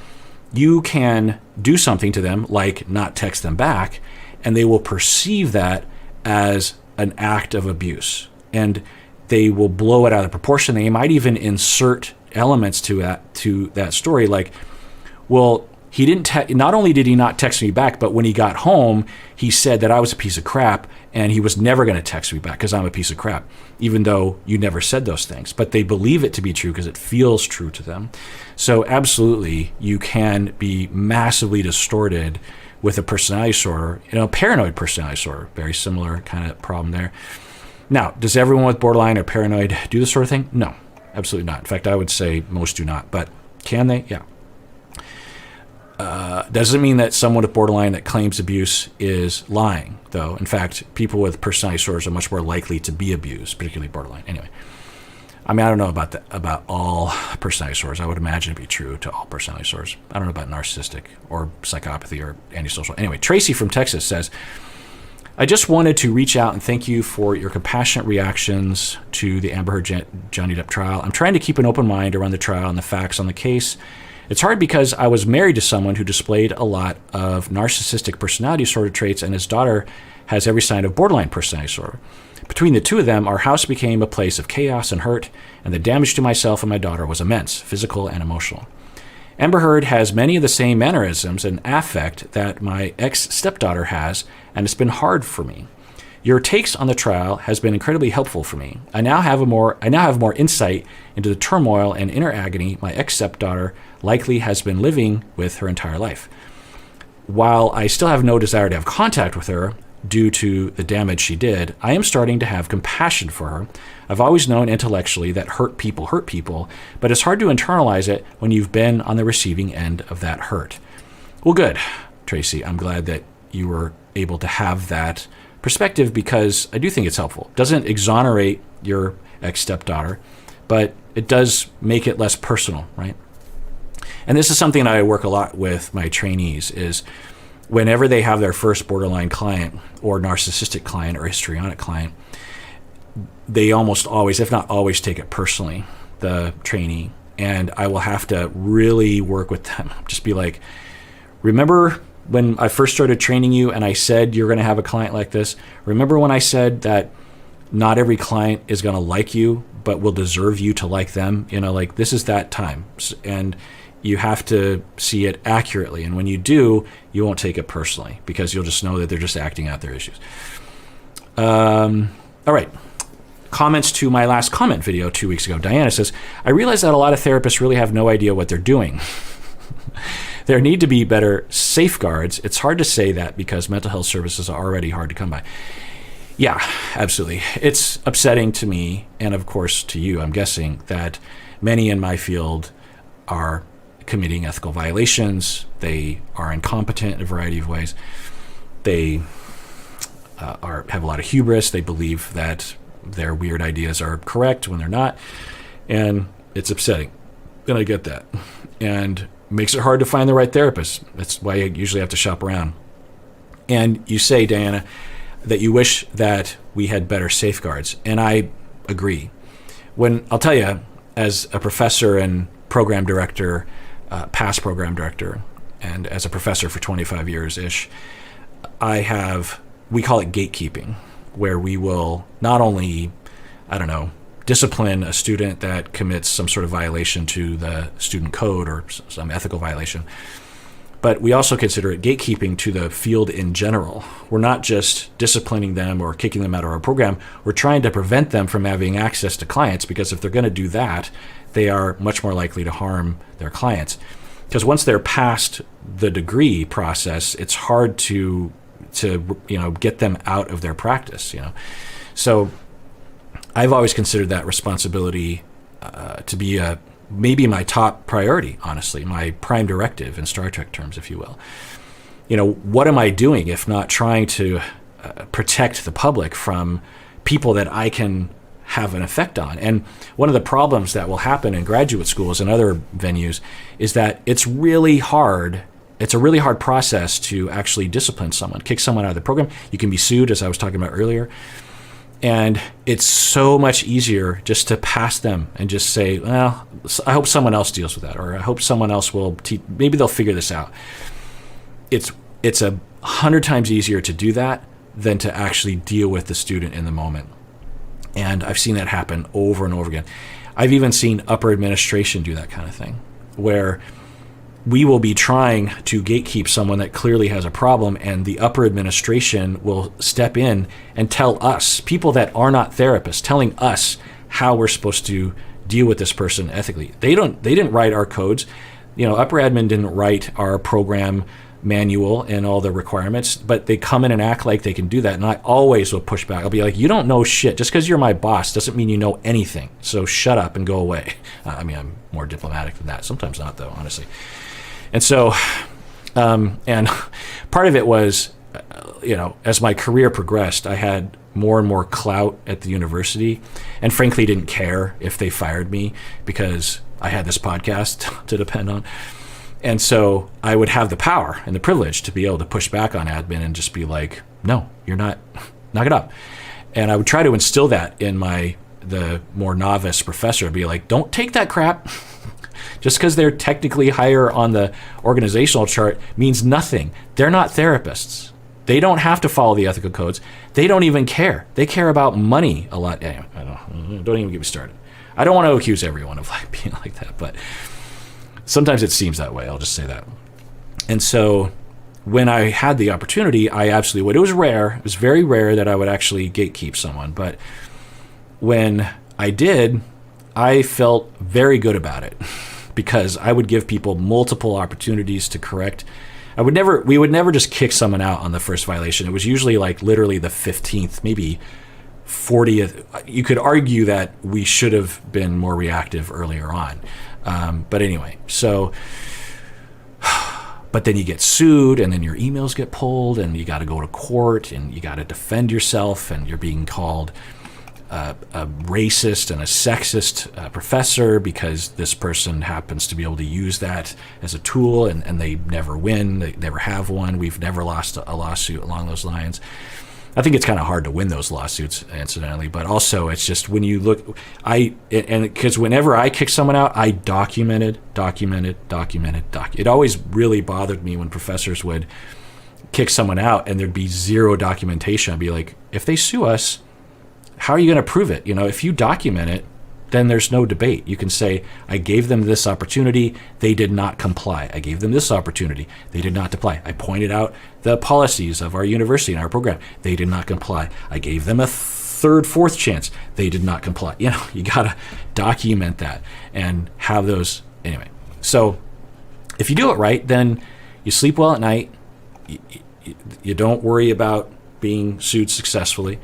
you can do something to them, like not text them back, and they will perceive that as an act of abuse. And they will blow it out of proportion. They might even insert elements to that story, like, well, he didn't. Not only did he not text me back, but when he got home, he said that I was a piece of crap, and he was never going to text me back because I'm a piece of crap, even though you never said those things. But they believe it to be true because it feels true to them. So absolutely, you can be massively distorted with a personality disorder. Paranoid personality disorder, very similar kind of problem there. Now, does everyone with borderline or paranoid do this sort of thing? No, absolutely not. In fact, I would say most do not. But can they? Yeah. Doesn't mean that someone with borderline that claims abuse is lying, though. In fact, people with personality disorders are much more likely to be abused, particularly borderline. Anyway, I mean, I don't know about all personality disorders. I would imagine it'd be true to all personality disorders. I don't know about narcissistic or psychopathy or antisocial. Anyway, Tracy from Texas says, I just wanted to reach out and thank you for your compassionate reactions to the Amber Heard Johnny Depp trial. I'm trying to keep an open mind around the trial and the facts on the case. It's hard because I was married to someone who displayed a lot of narcissistic personality disorder traits, and his daughter has every sign of borderline personality disorder. Between the two of them, our house became a place of chaos and hurt, and the damage to myself and my daughter was immense, physical and emotional. Amber Heard has many of the same mannerisms and affect that my ex-stepdaughter has, and it's been hard for me. Your takes on the trial has been incredibly helpful for me. I now have more insight into the turmoil and inner agony my ex-stepdaughter likely has been living with her entire life. While I still have no desire to have contact with her due to the damage she did, I am starting to have compassion for her. I've always known intellectually that hurt people, but it's hard to internalize it when you've been on the receiving end of that hurt. Well, good, Tracy. I'm glad that you were able to have that perspective, because I do think it's helpful. It doesn't exonerate your ex-stepdaughter, but it does make it less personal, right? And this is something that I work a lot with my trainees, is whenever they have their first borderline client or narcissistic client or histrionic client, they almost always, if not always, take it personally, the trainee. And I will have to really work with them. Just be like, remember when I first started training you and I said you're going to have a client like this? Remember when I said that not every client is going to like you, but will deserve you to like them? Like, this is that time. And you have to see it accurately. And when you do, you won't take it personally, because you'll just know that they're just acting out their issues. All right. Comments to my last comment video 2 weeks ago. Diana says, I realize that a lot of therapists really have no idea what they're doing. There need to be better safeguards. It's hard to say that because mental health services are already hard to come by. Yeah, absolutely. It's upsetting to me, and of course to you, I'm guessing, that many in my field are committing ethical violations. They are incompetent in a variety of ways. They have a lot of hubris. They believe that their weird ideas are correct when they're not. And it's upsetting. And I get that. And makes it hard to find the right therapist. That's why I usually have to shop around. And you say, Diana, that you wish that we had better safeguards. And I agree. I'll tell you, as a professor and program director, past program director, and as a professor for 25 years-ish, we call it gatekeeping, where we will not only, discipline a student that commits some sort of violation to the student code or some ethical violation. But we also consider it gatekeeping to the field in general. We're not just disciplining them or kicking them out of our program. We're trying to prevent them from having access to clients, because if they're going to do that, they are much more likely to harm their clients. Because once they're past the degree process, it's hard to get them out of their practice. So I've always considered that responsibility to be maybe my top priority, honestly, my prime directive in Star Trek terms, if you will. What am I doing if not trying to protect the public from people that I can have an effect on? And one of the problems that will happen in graduate schools and other venues is that it's really hard. It's a really hard process to actually discipline someone, kick someone out of the program. You can be sued, as I was talking about earlier. And it's so much easier just to pass them and just say, well, I hope someone else deals with that, or I hope someone else will maybe they'll figure this out. It's 100 times easier to do that than to actually deal with the student in the moment. And I've seen that happen over and over again. I've even seen upper administration do that kind of thing, where we will be trying to gatekeep someone that clearly has a problem, and the upper administration will step in and tell us, people that are not therapists, telling us how we're supposed to deal with this person ethically. They didn't write our codes. Upper admin didn't write our program manual and all the requirements, but they come in and act like they can do that. And I always will push back. I'll be like, you don't know shit. Just because you're my boss doesn't mean you know anything. So shut up and go away. I'm more diplomatic than that. Sometimes not, though, honestly. And so, and part of it was, as my career progressed, I had more and more clout at the university, and frankly didn't care if they fired me because I had this podcast to depend on. And so I would have the power and the privilege to be able to push back on admin and just be like, no, you're not, knock it up. And I would try to instill that in the more novice professor, be like, don't take that crap. Just because they're technically higher on the organizational chart means nothing. They're not therapists. They don't have to follow the ethical codes. They don't even care. They care about money a lot. Anyway, don't even get me started. I don't want to accuse everyone of being like that, but sometimes it seems that way. I'll just say that. And so when I had the opportunity, I absolutely would. It was rare. It was very rare that I would actually gatekeep someone. But when I did, I felt very good about it, because I would give people multiple opportunities to correct. We would never just kick someone out on the first violation. It was usually literally the 15th, maybe 40th. You could argue that we should have been more reactive earlier on. But anyway, but then you get sued, and then your emails get pulled, and you got to go to court, and you got to defend yourself, and you're being called a racist and a sexist professor because this person happens to be able to use that as a tool, and they never win. They never have one. We've never lost a lawsuit along those lines. I think it's kind of hard to win those lawsuits, incidentally, but also it's just when you look, because whenever I kick someone out, I documented. It always really bothered me when professors would kick someone out and there'd be zero documentation. I'd be like, if they sue us, how are you going to prove it? If you document it, then there's no debate. You can say, I gave them this opportunity, they did not comply. I gave them this opportunity, they did not comply. I pointed out the policies of our university and our program, they did not comply. I gave them a third, fourth chance, they did not comply. You got to document that and have those. Anyway, so if you do it right, then you sleep well at night, you don't worry about being sued successfully.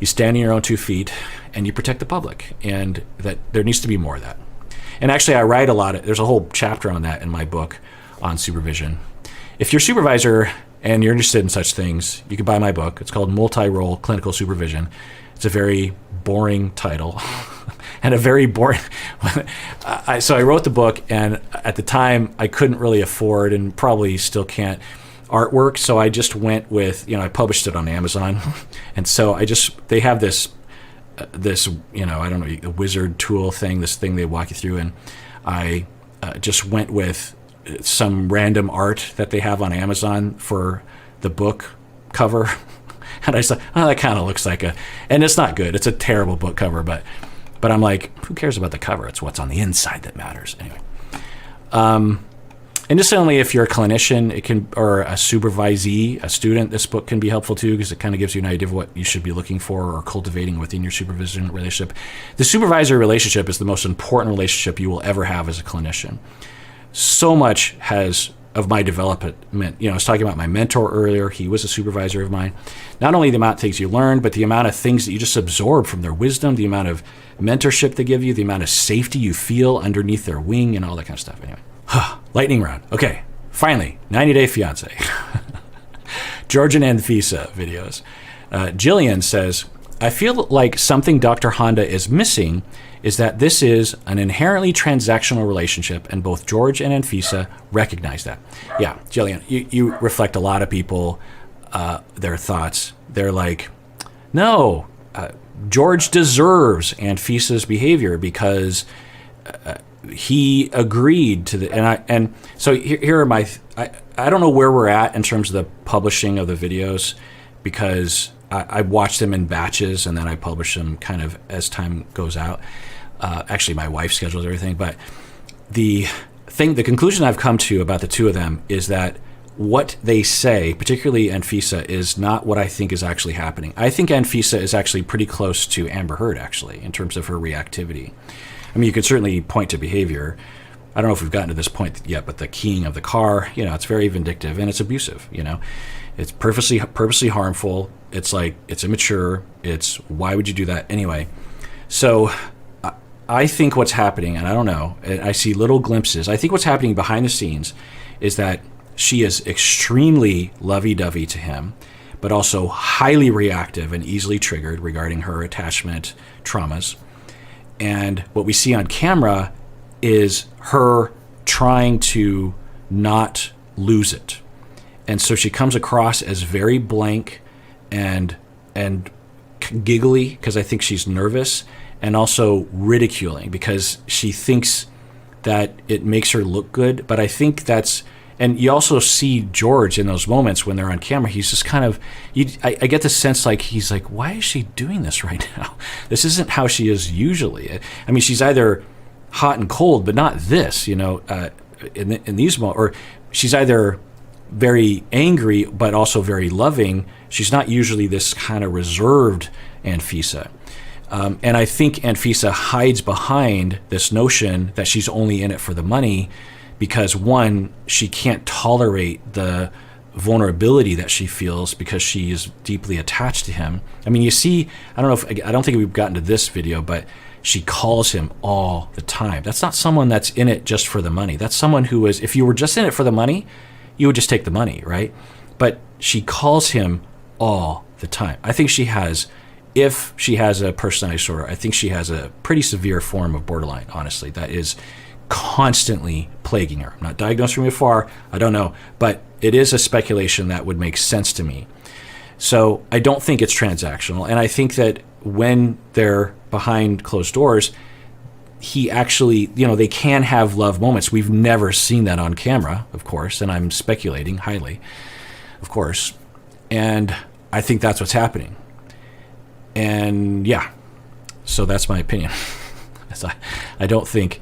You stand on your own 2 feet, and you protect the public, and that there needs to be more of that. And actually, I write a lot. There's a whole chapter on that in my book on supervision. If you're a supervisor and you're interested in such things, you can buy my book. It's called Multi-Role Clinical Supervision. It's a very boring title and a very boring. So I wrote the book, and at the time, I couldn't really afford, and probably still can't, artwork, so I just went with, I published it on Amazon, and so they have this, I don't know, the wizard tool thing, this thing they walk you through, and I just went with some random art that they have on Amazon for the book cover, and I said, that kind of looks like and it's not good, it's a terrible book cover, but But I'm like, who cares about the cover? It's what's on the inside that matters. Anyway. And just only if you're a clinician, it can, or a supervisee, a student, this book can be helpful too, because it kind of gives you an idea of what you should be looking for or cultivating within your supervision relationship. The supervisor relationship is the most important relationship you will ever have as a clinician. So much of my development, I was talking about my mentor earlier. He was a supervisor of mine. Not only the amount of things you learn, but the amount of things that you just absorb from their wisdom, the amount of mentorship they give you, the amount of safety you feel underneath their wing, and all that kind of stuff. Anyway. Lightning round. Okay, finally, 90 Day Fiance. George and Anfisa videos. Jillian says, I feel like something Dr. Honda is missing is that this is an inherently transactional relationship, and both George and Anfisa recognize that. Yeah, Jillian, you reflect a lot of people, their thoughts. They're like, no, George deserves Anfisa's behavior because he agreed to the, and so here are my, I don't know where we're at in terms of the publishing of the videos, because I watch them in batches and then I publish them kind of as time goes out. Actually, my wife schedules everything, but the conclusion I've come to about the two of them is that what they say, particularly Anfisa, is not what I think is actually happening. I think Anfisa is actually pretty close to Amber Heard, actually, in terms of her reactivity. I mean, you could certainly point to behavior. I don't know if we've gotten to this point yet, but the keying of the car, it's very vindictive and it's abusive, It's purposely harmful. It's like, it's immature. It's, why would you do that anyway? So I think what's happening, and I don't know, I see little glimpses. I think what's happening behind the scenes is that she is extremely lovey-dovey to him, but also highly reactive and easily triggered regarding her attachment traumas. And what we see on camera is her trying to not lose it. And so she comes across as very blank and giggly, because I think she's nervous, and also ridiculing because she thinks that it makes her look good. But I think that's, and you also see George in those moments when they're on camera, he's just kind of, I get the sense like, he's like, why is she doing this right now? This isn't how she is usually. I mean, she's either hot and cold, but not this, in these moments, or she's either very angry, but also very loving. She's not usually this kind of reserved Anfisa. And I think Anfisa hides behind this notion that she's only in it for the money, because one, she can't tolerate the vulnerability that she feels because she is deeply attached to him. I mean, you see, I don't think we've gotten to this video, but she calls him all the time. That's not someone that's in it just for the money. That's someone who is, if you were just in it for the money, you would just take the money, right? But she calls him all the time. I think if she has a personality disorder, I think she has a pretty severe form of borderline, honestly, that is constantly plaguing her. I'm not diagnosed from afar, I don't know, but it is a speculation that would make sense to me. So I don't think it's transactional, and I think that when they're behind closed doors, he actually, they can have love moments. We've never seen that on camera, of course, and I'm speculating highly, of course, and I think that's what's happening. And yeah, so that's my opinion. I don't think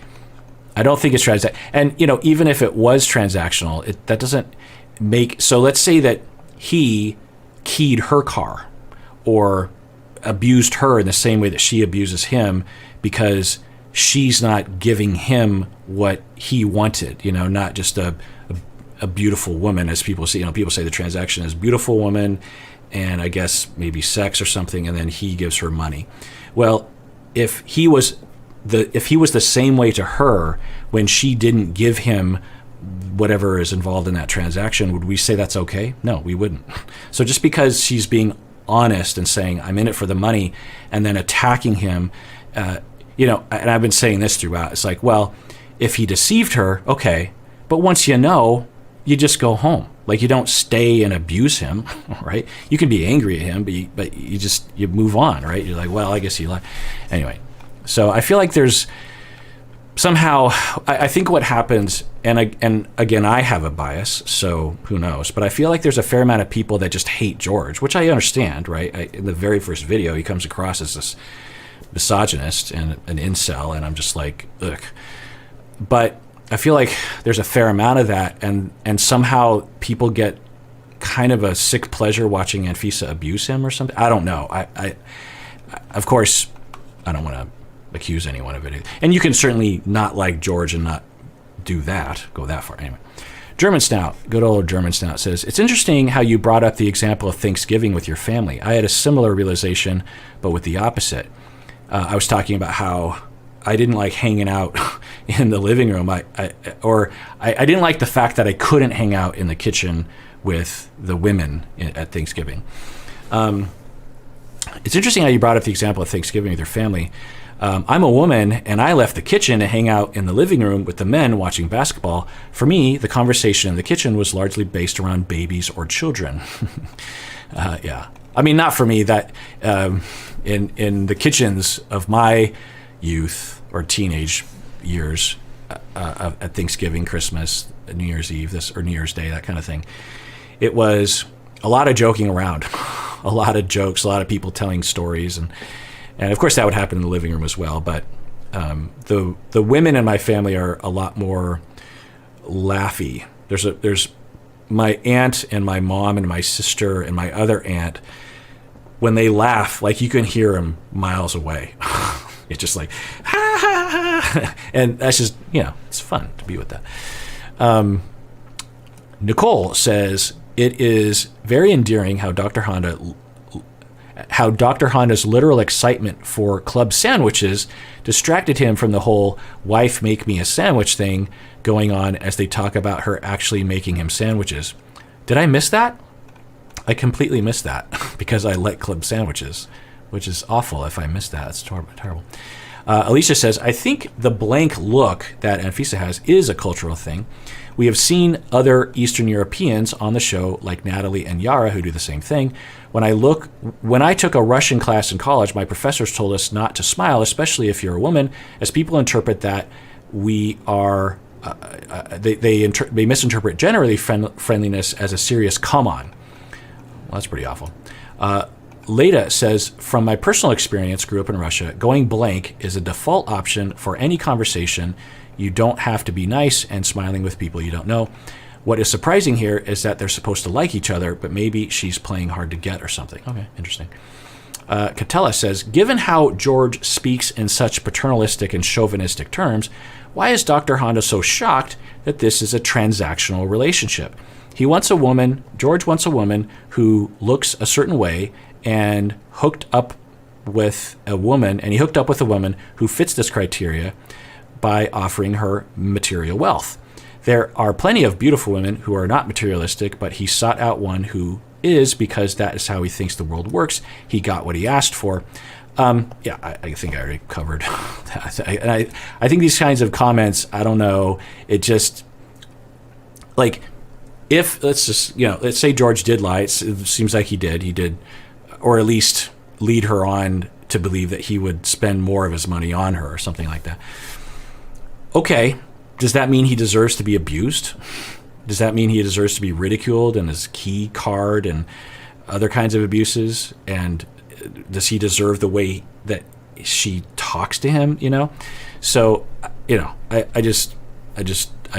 it's transactional. And even if it was transactional, that doesn't make. So let's say that he keyed her car or abused her in the same way that she abuses him because she's not giving him what he wanted. Not just a beautiful woman, as people say. People say the transaction is beautiful woman, and I guess maybe sex or something, and then he gives her money. Well, if he was the same way to her when she didn't give him whatever is involved in that transaction, would we say that's okay? No, we wouldn't. So just because she's being honest and saying, I'm in it for the money, and then attacking him, and I've been saying this throughout, it's like, well, if he deceived her, okay, but once you just go home. Like, you don't stay and abuse him, right? You can be angry at him, but you move on, right? You're like, well, I guess he lied. Anyway, so I feel like there's somehow, I think what happens, and again, I have a bias, so who knows, but I feel like there's a fair amount of people that just hate George, which I understand, right? In the very first video, he comes across as this misogynist and an incel, and I'm just like, ugh. But I feel like there's a fair amount of that, and somehow people get kind of a sick pleasure watching Anfisa abuse him or something. I don't know. I of course, I don't want to accuse anyone of it. And you can certainly not like George and not do that, go that far. Anyway, German Snout, good old German Snout says, it's interesting how you brought up the example of Thanksgiving with your family. I had a similar realization, but with the opposite. I was talking about how I didn't like hanging out in the living room. I didn't like the fact that I couldn't hang out in the kitchen with the women at Thanksgiving. It's interesting how you brought up the example of Thanksgiving with your family. I'm a woman, and I left the kitchen to hang out in the living room with the men watching basketball. For me, the conversation in the kitchen was largely based around babies or children. Yeah. I mean, not for me. That in the kitchens of my youth or teenage years at Thanksgiving, Christmas, New Year's Eve, or New Year's Day, that kind of thing, it was a lot of joking around, a lot of jokes, a lot of people telling stories, and of course that would happen in the living room as well. But the women in my family are a lot more laughy. There's my aunt and my mom and my sister and my other aunt. When they laugh, like you can hear them miles away. It's just like, ha, ha, ha. And that's just, it's fun to be with that. Nicole says, it is very endearing how Dr. Honda's literal excitement for club sandwiches distracted him from the whole wife make me a sandwich thing going on as they talk about her actually making him sandwiches. Did I miss that? I completely missed that because I like club sandwiches, which is awful if I missed that. It's terrible. Alicia says, I think the blank look that Anfisa has is a cultural thing. We have seen other Eastern Europeans on the show like Natalie and Yara who do the same thing. When I took a Russian class in college, my professors told us not to smile, especially if you're a woman, as people interpret that we are, they misinterpret generally friendliness as a serious come on. Well, that's pretty awful. Leda says, from my personal experience, grew up in Russia, going blank is a default option for any conversation. You don't have to be nice and smiling with people you don't know. What is surprising here is that they're supposed to like each other, but maybe she's playing hard to get or something. Okay, interesting. Catella says, given how George speaks in such paternalistic and chauvinistic terms, why is Dr. Honda so shocked that this is a transactional relationship? George wants a woman who looks a certain way and he hooked up with a woman who fits this criteria by offering her material wealth. There are plenty of beautiful women who are not materialistic, but he sought out one who is because that is how he thinks the world works. He got what he asked for. I think I already covered that. I think these kinds of comments, I don't know, it just, like, let's say George did lie, it seems like he did, or at least lead her on to believe that he would spend more of his money on her or something like that. Okay, does that mean he deserves to be abused? Does that mean he deserves to be ridiculed and his key card and other kinds of abuses? And does he deserve the way that she talks to him, So, I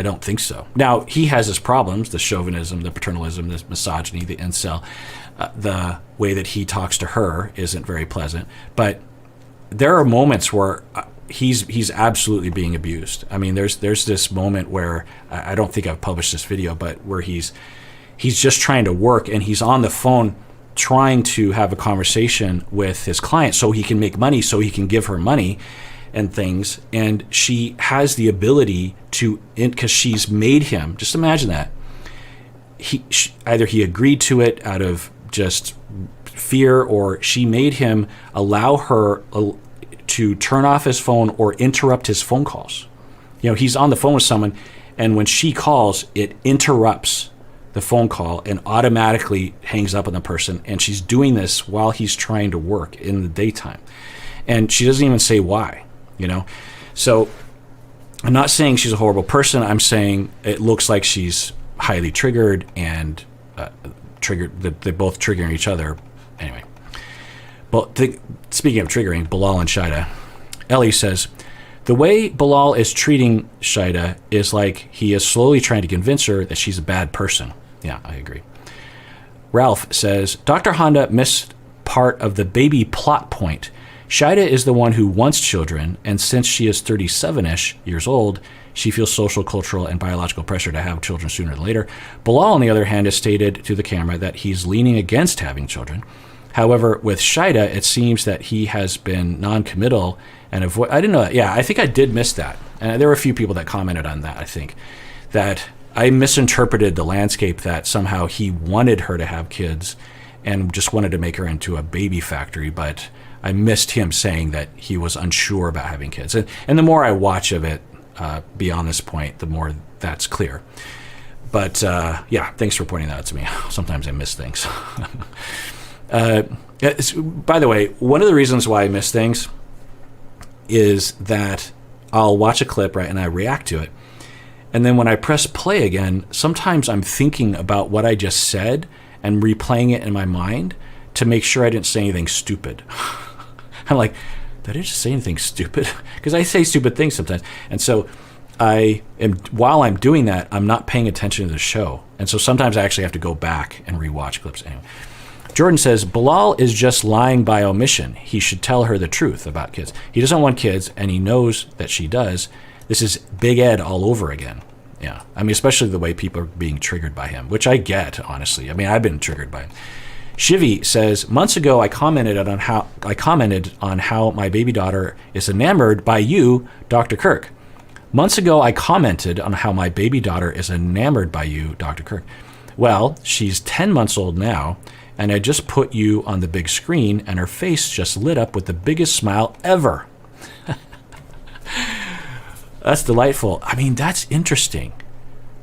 don't think so. Now, he has his problems, the chauvinism, the paternalism, the misogyny, the incel. The way that he talks to her isn't very pleasant. But there are moments where he's absolutely being abused. I mean, there's this moment where, I don't think I've published this video, but where he's just trying to work and he's on the phone trying to have a conversation with his client so he can make money, so he can give her money and things. And she has the ability to, because she's made him, just imagine that. Either he agreed to it out of just fear, or she made him allow her to turn off his phone or interrupt his phone calls. He's on the phone with someone, and when she calls, it interrupts the phone call and automatically hangs up on the person. And she's doing this while he's trying to work in the daytime. And she doesn't even say why, So I'm not saying she's a horrible person. I'm saying it looks like she's highly triggered and they're both triggering each other. Anyway. But speaking of triggering, Bilal and Shida, Ellie says, the way Bilal is treating Shida is like he is slowly trying to convince her that she's a bad person. Yeah, I agree. Ralph says, Dr. Honda missed part of the baby plot point. Shida is the one who wants children, and since she is 37-ish years old, she feels social, cultural, and biological pressure to have children sooner than later. Bilal, on the other hand, has stated to the camera that he's leaning against having children. However, with Shida, it seems that he has been non-committal and I didn't know that. Yeah, I think I did miss that. And there were a few people that commented on that, I think, that I misinterpreted the landscape that somehow he wanted her to have kids and just wanted to make her into a baby factory, but I missed him saying that he was unsure about having kids. And the more I watch of it beyond this point, the more that's clear. But yeah, thanks for pointing that out to me. Sometimes I miss things. By the way, one of the reasons why I miss things is that I'll watch a clip, right, and I react to it. And then when I press play again, sometimes I'm thinking about what I just said and replaying it in my mind to make sure I didn't say anything stupid. I'm like, did I just say anything stupid? Because I say stupid things sometimes. And so while I'm doing that, I'm not paying attention to the show. And so sometimes I actually have to go back and rewatch clips. Anyway. Jordan says, Bilal is just lying by omission. He should tell her the truth about kids. He doesn't want kids, and he knows that she does. This is Big Ed all over again. Yeah. I mean, especially the way people are being triggered by him, which I get, honestly. I mean, I've been triggered by him. Shivy says, months ago I commented on how my baby daughter is enamored by you, Dr. Kirk. Months ago I commented on how my baby daughter is enamored by you, Dr. Kirk. Well, she's 10 months old now, and I just put you on the big screen, and her face just lit up with the biggest smile ever. That's delightful. I mean, that's interesting.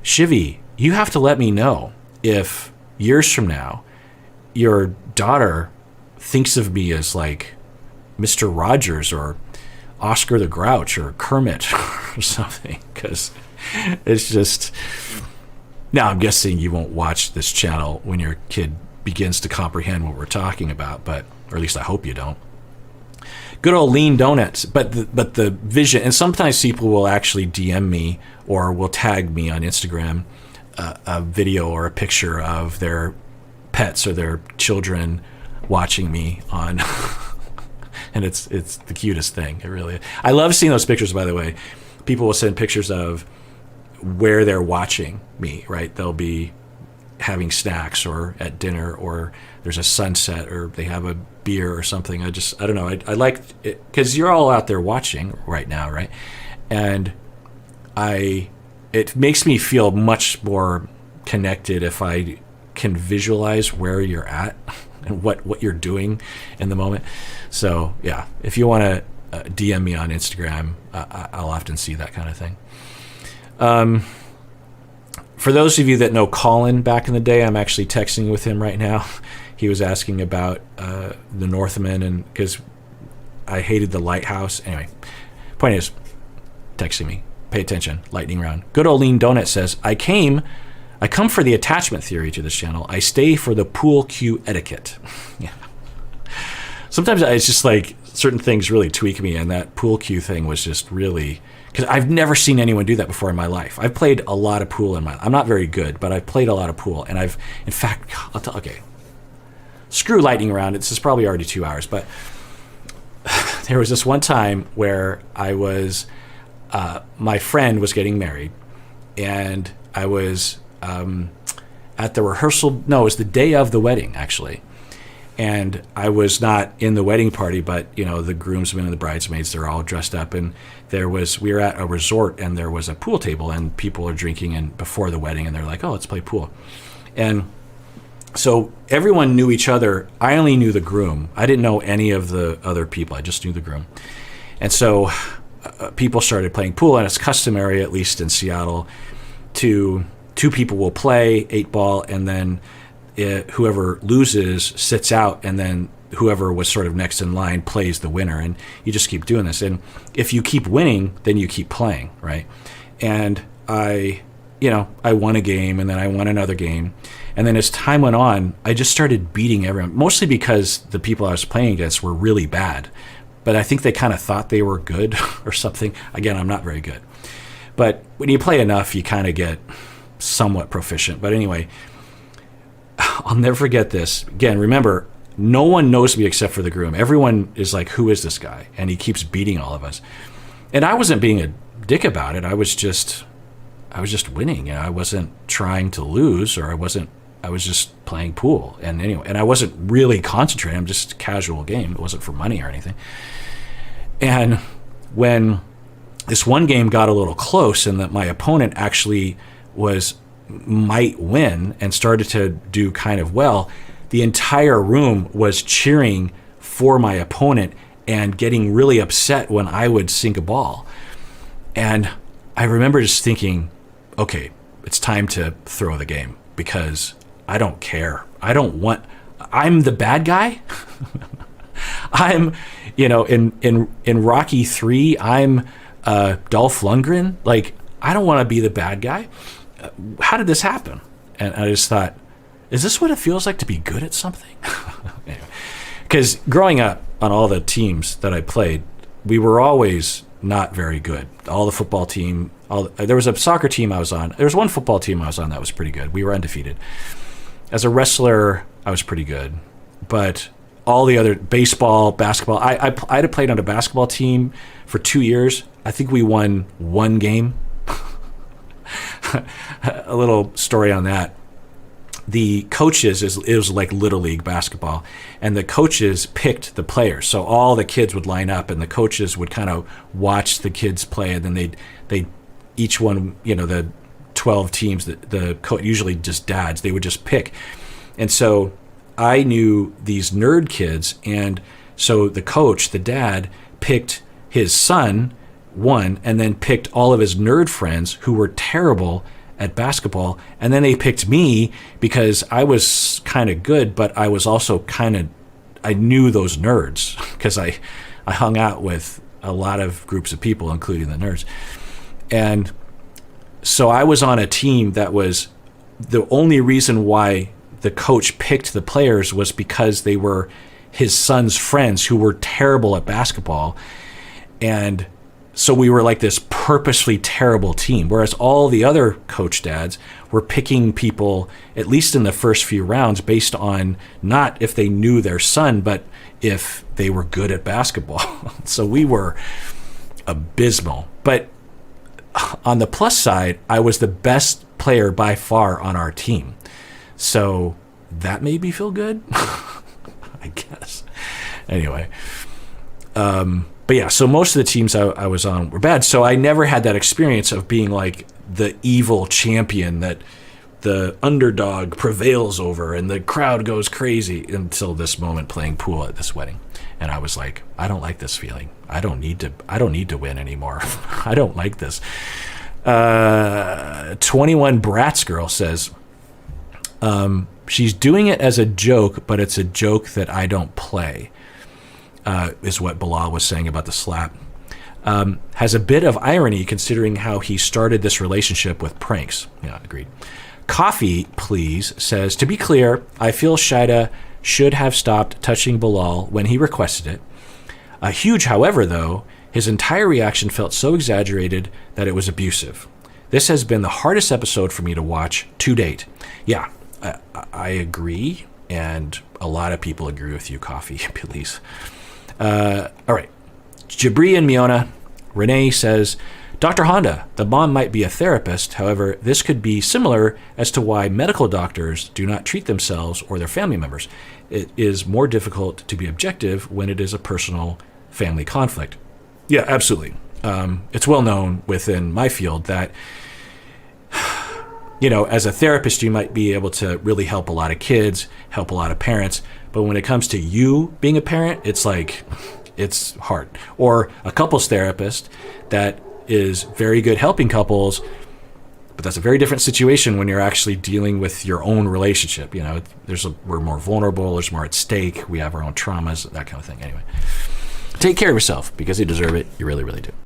Shivy, you have to let me know if years from now your daughter thinks of me as like Mr. Rogers or Oscar the Grouch or Kermit or something, because it's just... Now, I'm guessing you won't watch this channel when your kid begins to comprehend what we're talking about, or at least I hope you don't. Good old lean donuts, but the vision, and sometimes people will actually DM me or will tag me on Instagram a video or a picture of their pets or their children watching me on, and it's the cutest thing. It really is. I love seeing those pictures, by the way. People will send pictures of where they're watching me, right? They'll be having snacks or at dinner, or there's a sunset, or they have a beer or something. I don't know. I like it because you're all out there watching right now, right? And it makes me feel much more connected if I can visualize where you're at and what you're doing in the moment. So yeah, if you want to DM me on Instagram, I'll often see that kind of thing. For those of you that know Colin back in the day, I'm actually texting with him right now. He was asking about the Northman, and because I hated the lighthouse. Anyway, point is, texting me. Pay attention. Lightning round. Good old Lean Donut says, I come for the attachment theory to this channel. I stay for the pool cue etiquette. Yeah. Sometimes it's just like certain things really tweak me, and that pool cue thing was just really... Because I've never seen anyone do that before in my life. I've played a lot of pool in my life. I'm not very good, but I've played a lot of pool. And in fact, okay, screw lightning round. This is probably already 2 hours. But there was this one time where I was, my friend was getting married. And I was at the rehearsal. No, it was the day of the wedding, actually. And I was not in the wedding party, but, you know, the groomsmen and the bridesmaids, they're all dressed up. And we were at a resort, and there was a pool table, and people are drinking and before the wedding, and they're like, oh, let's play pool. And so everyone knew each other. I only knew the groom. I didn't know any of the other people. I just knew the groom. And so people started playing pool, and it's customary, at least in Seattle, two people will play 8-ball, and then whoever loses sits out, and then whoever was sort of next in line plays the winner, and you just keep doing this. And if you keep winning, then you keep playing, right? And I I won a game and then I won another game. And then as time went on, I just started beating everyone, mostly because the people I was playing against were really bad. But I think they kind of thought they were good or something. Again, I'm not very good. But when you play enough, you kind of get somewhat proficient. But anyway, I'll never forget this. Again, remember, no one knows me except for the groom. Everyone is like, who is this guy? And he keeps beating all of us. And I wasn't being a dick about it. I was just winning. I wasn't trying to lose, or I was just playing pool. And anyway, and I wasn't really concentrating. I'm just a casual game. It wasn't for money or anything. And when this one game got a little close and that my opponent actually might win and started to do kind of well, the entire room was cheering for my opponent and getting really upset when I would sink a ball. And I remember just thinking, okay, it's time to throw the game because I don't care. I'm the bad guy. I'm, in Rocky 3, I'm Dolph Lundgren. Like, I don't want to be the bad guy. How did this happen? And I just thought, is this what it feels like to be good at something? Because growing up on all the teams that I played, we were always not very good. All the football team, there was a soccer team I was on. There was one football team I was on that was pretty good. We were undefeated. As a wrestler, I was pretty good. But all the other, baseball, basketball, I had played on a basketball team for 2 years. I think we won one game. A little story on that. The coaches, it was like Little League basketball, and the coaches picked the players. So all the kids would line up, and the coaches would kind of watch the kids play, and then they each one, the 12 teams, usually just dads, they would just pick. And so I knew these nerd kids, and so the coach, the dad, picked his son, one, and then picked all of his nerd friends who were terrible at basketball, and then they picked me because I was kind of good, but I was also I knew those nerds because I hung out with a lot of groups of people, including the nerds. And so I was on a team that was, the only reason why the coach picked the players was because they were his son's friends who were terrible at basketball. And so we were like this purposely terrible team, whereas all the other coach dads were picking people, at least in the first few rounds, based on not if they knew their son, but if they were good at basketball. So we were abysmal. But on the plus side, I was the best player by far on our team. So that made me feel good, I guess. Anyway. But yeah, so most of the teams I was on were bad. So I never had that experience of being like the evil champion that the underdog prevails over and the crowd goes crazy until this moment playing pool at this wedding. And I was like, I don't like this feeling. I don't need to win anymore. I don't like this. 21 Bratz Girl says, she's doing it as a joke, but it's a joke that I don't play. Is what Bilal was saying about the slap. Has a bit of irony considering how he started this relationship with pranks. Yeah, agreed. Coffee, please, says, to be clear, I feel Shida should have stopped touching Bilal when he requested it. Huge, however, though, his entire reaction felt so exaggerated that it was abusive. This has been the hardest episode for me to watch to date. Yeah, I agree, and a lot of people agree with you, Coffee, please. All right. Jabri and Miona. Renee says, Dr. Honda, the mom might be a therapist. However, this could be similar as to why medical doctors do not treat themselves or their family members. It is more difficult to be objective when it is a personal family conflict. Yeah, absolutely. It's well known within my field that, as a therapist, you might be able to really help a lot of kids, help a lot of parents. But when it comes to you being a parent, it's like, it's hard. Or a couples therapist that is very good helping couples, but that's a very different situation when you're actually dealing with your own relationship. We're more vulnerable, there's more at stake, we have our own traumas, that kind of thing. Anyway, take care of yourself because you deserve it. You really, really do.